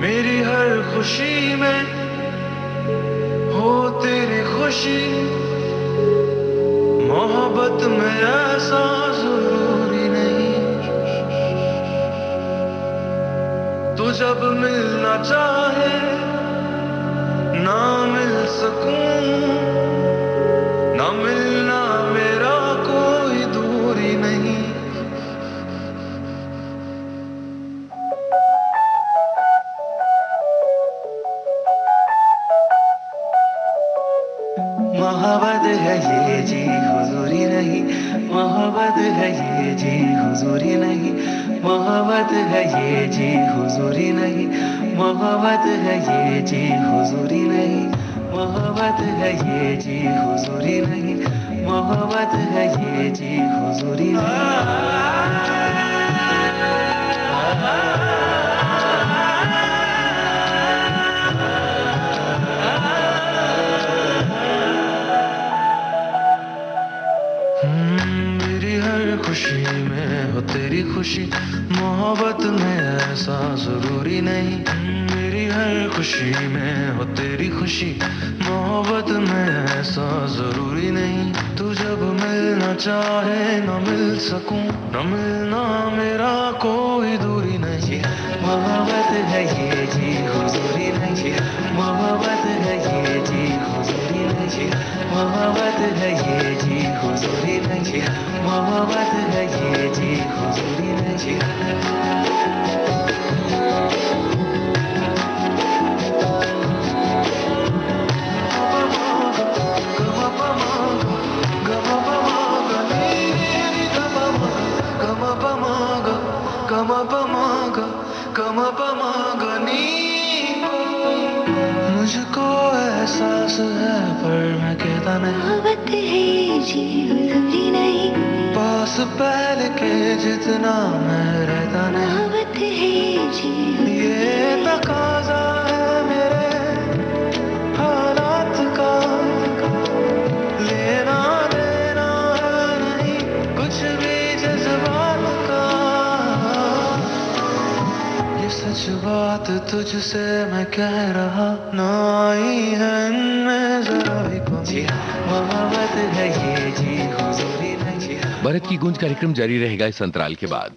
मेरी हर खुशी में हो तेरी खुशी, मोहब्बत में ऐसा जरूरी नहीं। तू जब मिलना चाहे ना मिल सकूं, ना मिलना मेरा कोई दूरी नहीं। मोहब्बत है ये जी हुजूरी नहीं, मोहब्बत है ये जी हुजूरी नहीं, मोहब्बत है ये जी हुजूरी नहीं, मोहब्बत है ये जी हुजूरी नहीं, मोहब्बत है ये जी हुजूरी नहीं, मोहब्बत है ये जी हुजूरी नहीं। मेरी हर खुशी में हो तेरी खुशी, मोहब्बत में ऐसा जरूरी नहीं। मेरी हर खुशी में हो तेरी खुशी, मोहब्बत में ऐसा जरूरी नहीं। तू जब मिलना चाहे न मिल सकूं, न मिलना मेरा कोई दूरी नहीं। मोहब्बत है ये जी हुजूरी नहीं, मोहब्बत है ये जी हुजूरी नहीं, मोहब्बत है ये जी हुजूरी नहीं, मोहब्बत है ये जी हुजूरी नहीं। मुझको एहसास है पर मैं कहता नहीं। मोहब्बत है जी हुजूरी नहीं, पास पहले के जितना मैं रहता नहीं। मोहब्बत है जी ये तकाजा है मेरे हालात का, लेना देना है नहीं कुछ भी जज्बात का। ये सच बात तुझसे मैं कह रहा, ना आई है इनमें जरा भी कमी। मोहब्बत है ये जी हुजूरी नहीं। भारत की गूंज कार्यक्रम जारी रहेगा इस अंतराल के बाद।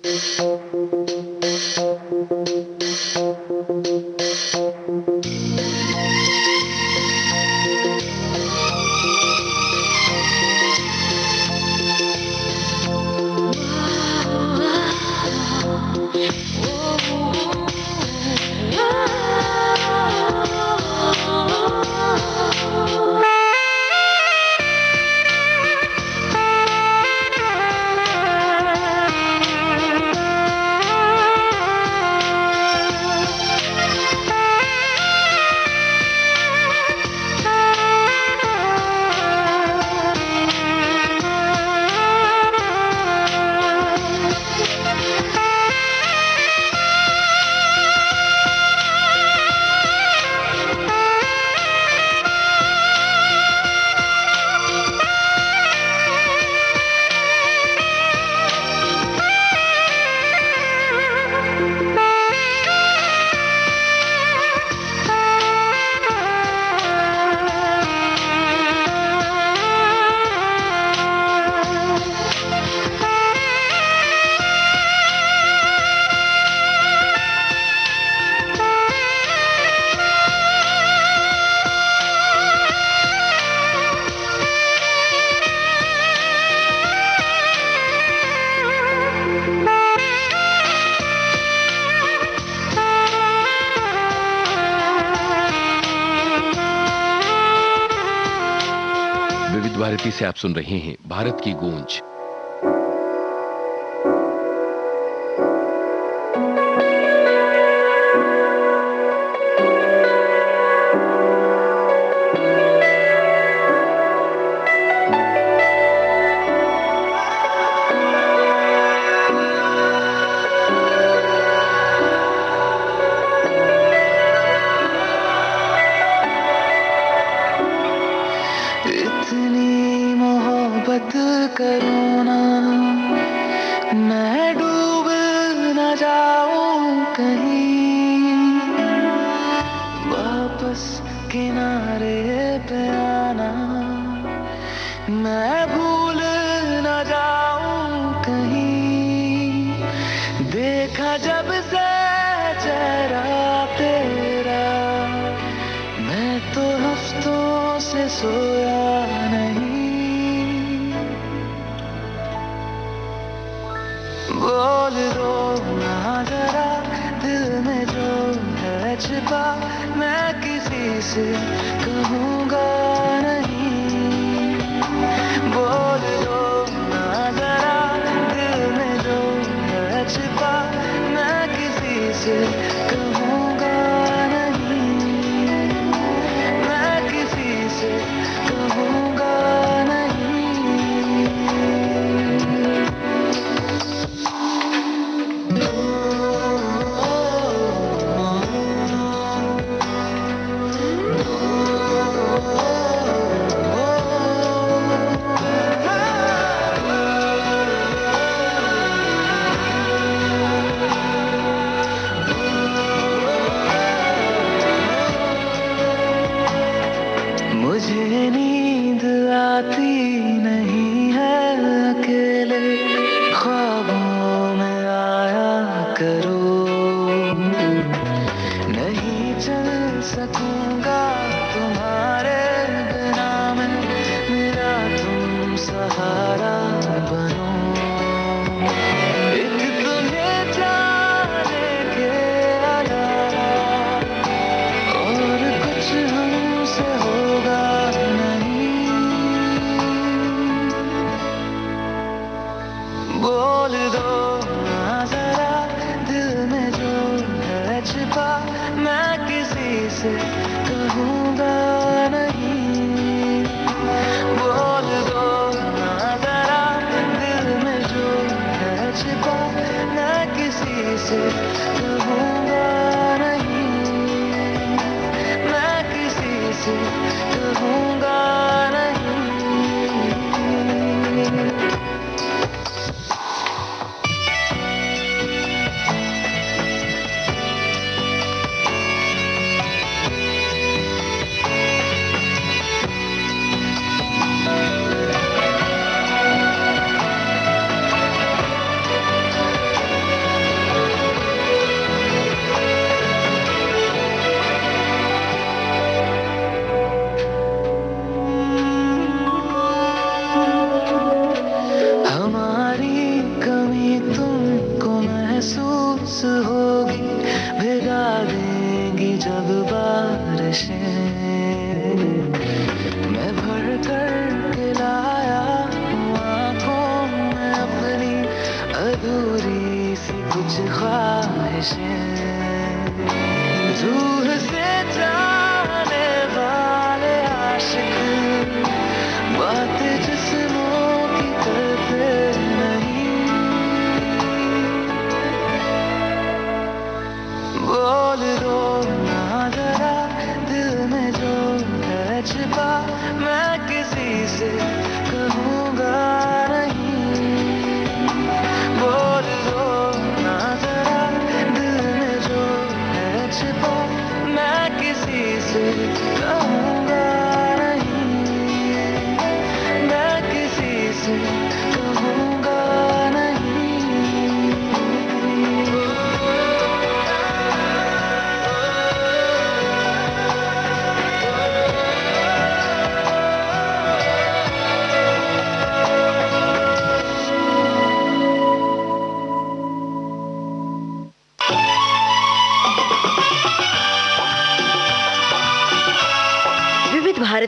विविध भारती से आप सुन रहे हैं भारत की गूंज। इतनी मोहब्बत करूँ ना, मैं डूब न जाऊं कहीं, वापस किनारे पे आना, मैं भूल न जाऊं कहीं। देखा जब से चेहरा तेरा, मैं तो हफ्तों से सोया नहीं। बोल दो ना जरा दिल में जो है छिपा, मैं किसी से कहूँगा नहीं। बोल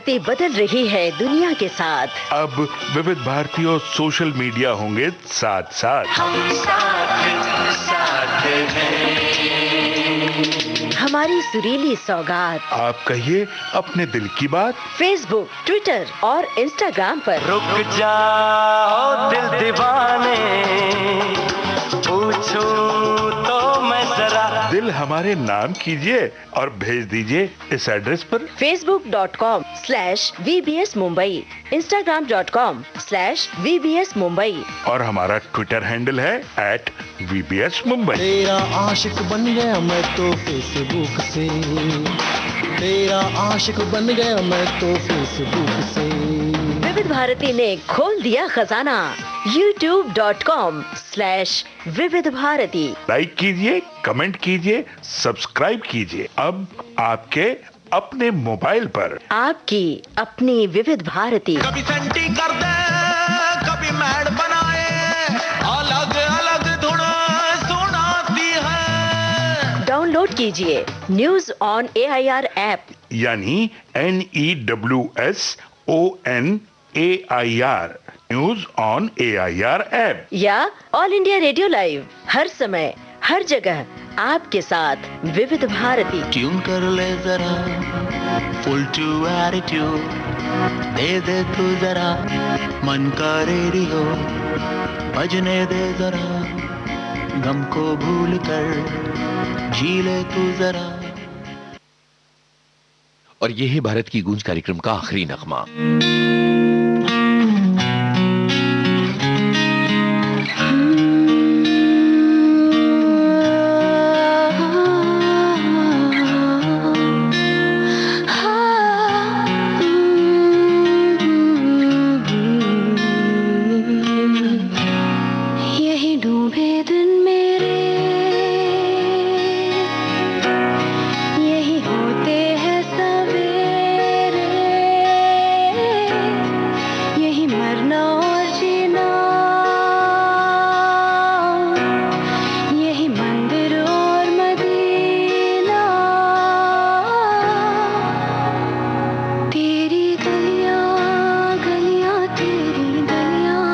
भारती बदल रही है दुनिया के साथ। अब विविध भारती और सोशल मीडिया होंगे साथ साथ। हम साथ साथ हैं। हमारी सुरीली सौगात आप कहिए अपने दिल की बात। फेसबुक, ट्विटर और इंस्टाग्राम पर। रुक जाओ दिल दीवाने, पूछूं तो मैं जरा। दिल हमारे नाम कीजिए और भेज दीजिए इस एड्रेस पर। facebook.com/VBS Mumbai, Instagram.com/VBS Mumbai और हमारा ट्विटर हैंडल है @VBS Mumbai। तेरा आशिक बन गया मैं तो फेसबुक से, तेरा आशिक बन गया मैं तो फेसबुक से। विविध भारती ने खोल दिया खजाना। youtube.com/विविध भारती। लाइक कीजिए, कमेंट कीजिए, सब्सक्राइब कीजिए। अब आपके अपने मोबाइल पर आपकी अपनी विविध भारती। कभी सेंटी कर दे, कभी मैड बनाए, अलग अलग धुन सुनाती है। डाउनलोड कीजिए न्यूज ऑन AIR ऐप, यानी NEWSONAIR, news on AIR app. या ऑल इंडिया रेडियो लाइव, हर समय हर जगह आपके साथ विविध भारती। ट्यून कर ले जरा, फुल टू एटीट्यूड दे दे तू जरा, मन का रेडियो बजने दे जरा, गम को भूल कर जी ले तू जरा। और ये है भारत की गूंज कार्यक्रम का आखिरी नगमा। यही डूबे दिन मेरे, यही होते हैं सवेरे, यही मरना और जीना, यही मंदिर और मदीना। तेरी गलियां गलियां तेरी गलियां,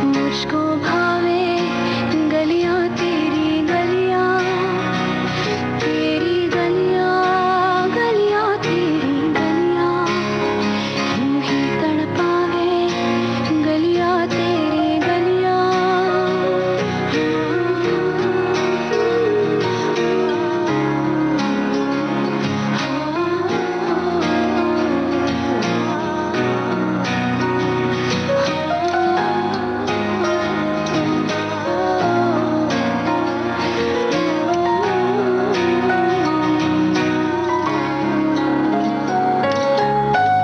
मुझको भावे गलियां तेरी गलियां, तेरी गलियां गलियां तेरी गलियां, यूं ही तड़पावे गलियां तेरी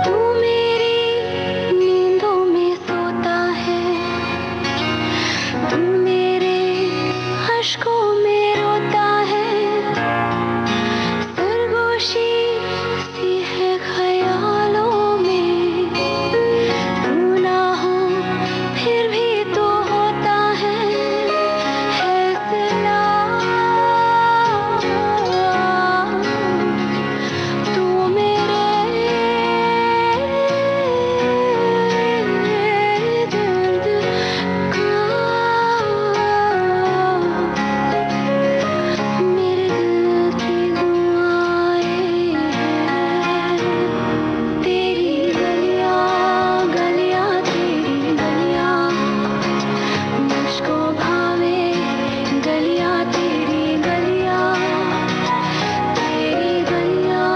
तू मेरी नींदों में सोता है, तू मेरे अश्कों में रोता है, सरगोशी सी है ख्यालों में, तू ना हो फिर भी तो होता है सिला। तू मेरे दर्द का, मेरे दिल की दुआएं हैं। तेरी गलियां गलियां तेरी गलियां, मुझको भावे गलियां तेरी गलियां, तेरी गलियां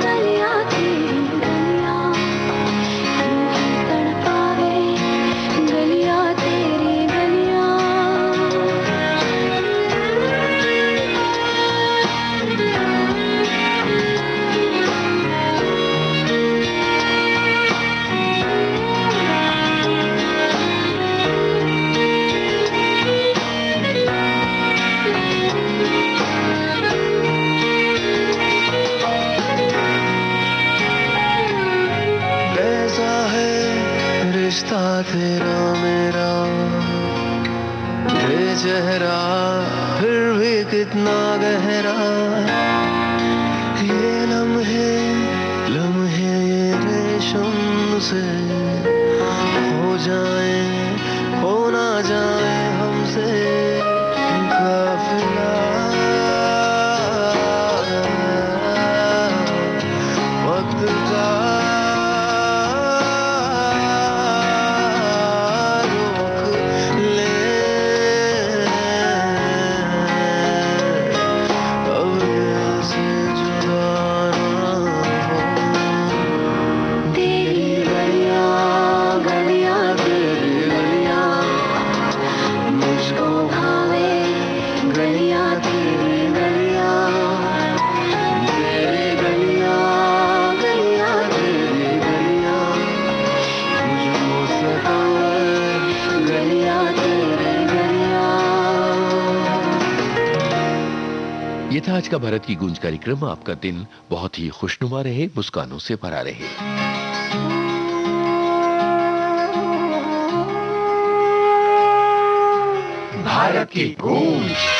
गलियां तेरी गलियां, यूं ही तड़पावे गलियां तेरी कैसा है रिश्ता तेरा मेरा, बेचेहरा फिर भी कितना गहरा, ये लम्हे लम्हे जाए, हो ना जाए हमसे काफिला। वक्त का रोक ले, अब ऐसे जुदा ना हो। तेरी गलियां गलियां तेरी गलियां मुझको भावे, गलियां तेरी गलियां, तेरी गलियां गलियां तेरी गलियां मुझको सताए, गलियां तेरी गलियां। ये था आज का भारत की गूंज कार्यक्रम। आपका दिन बहुत ही खुशनुमा रहे, मुस्कानों से भरा रहे। भारत की गूंज।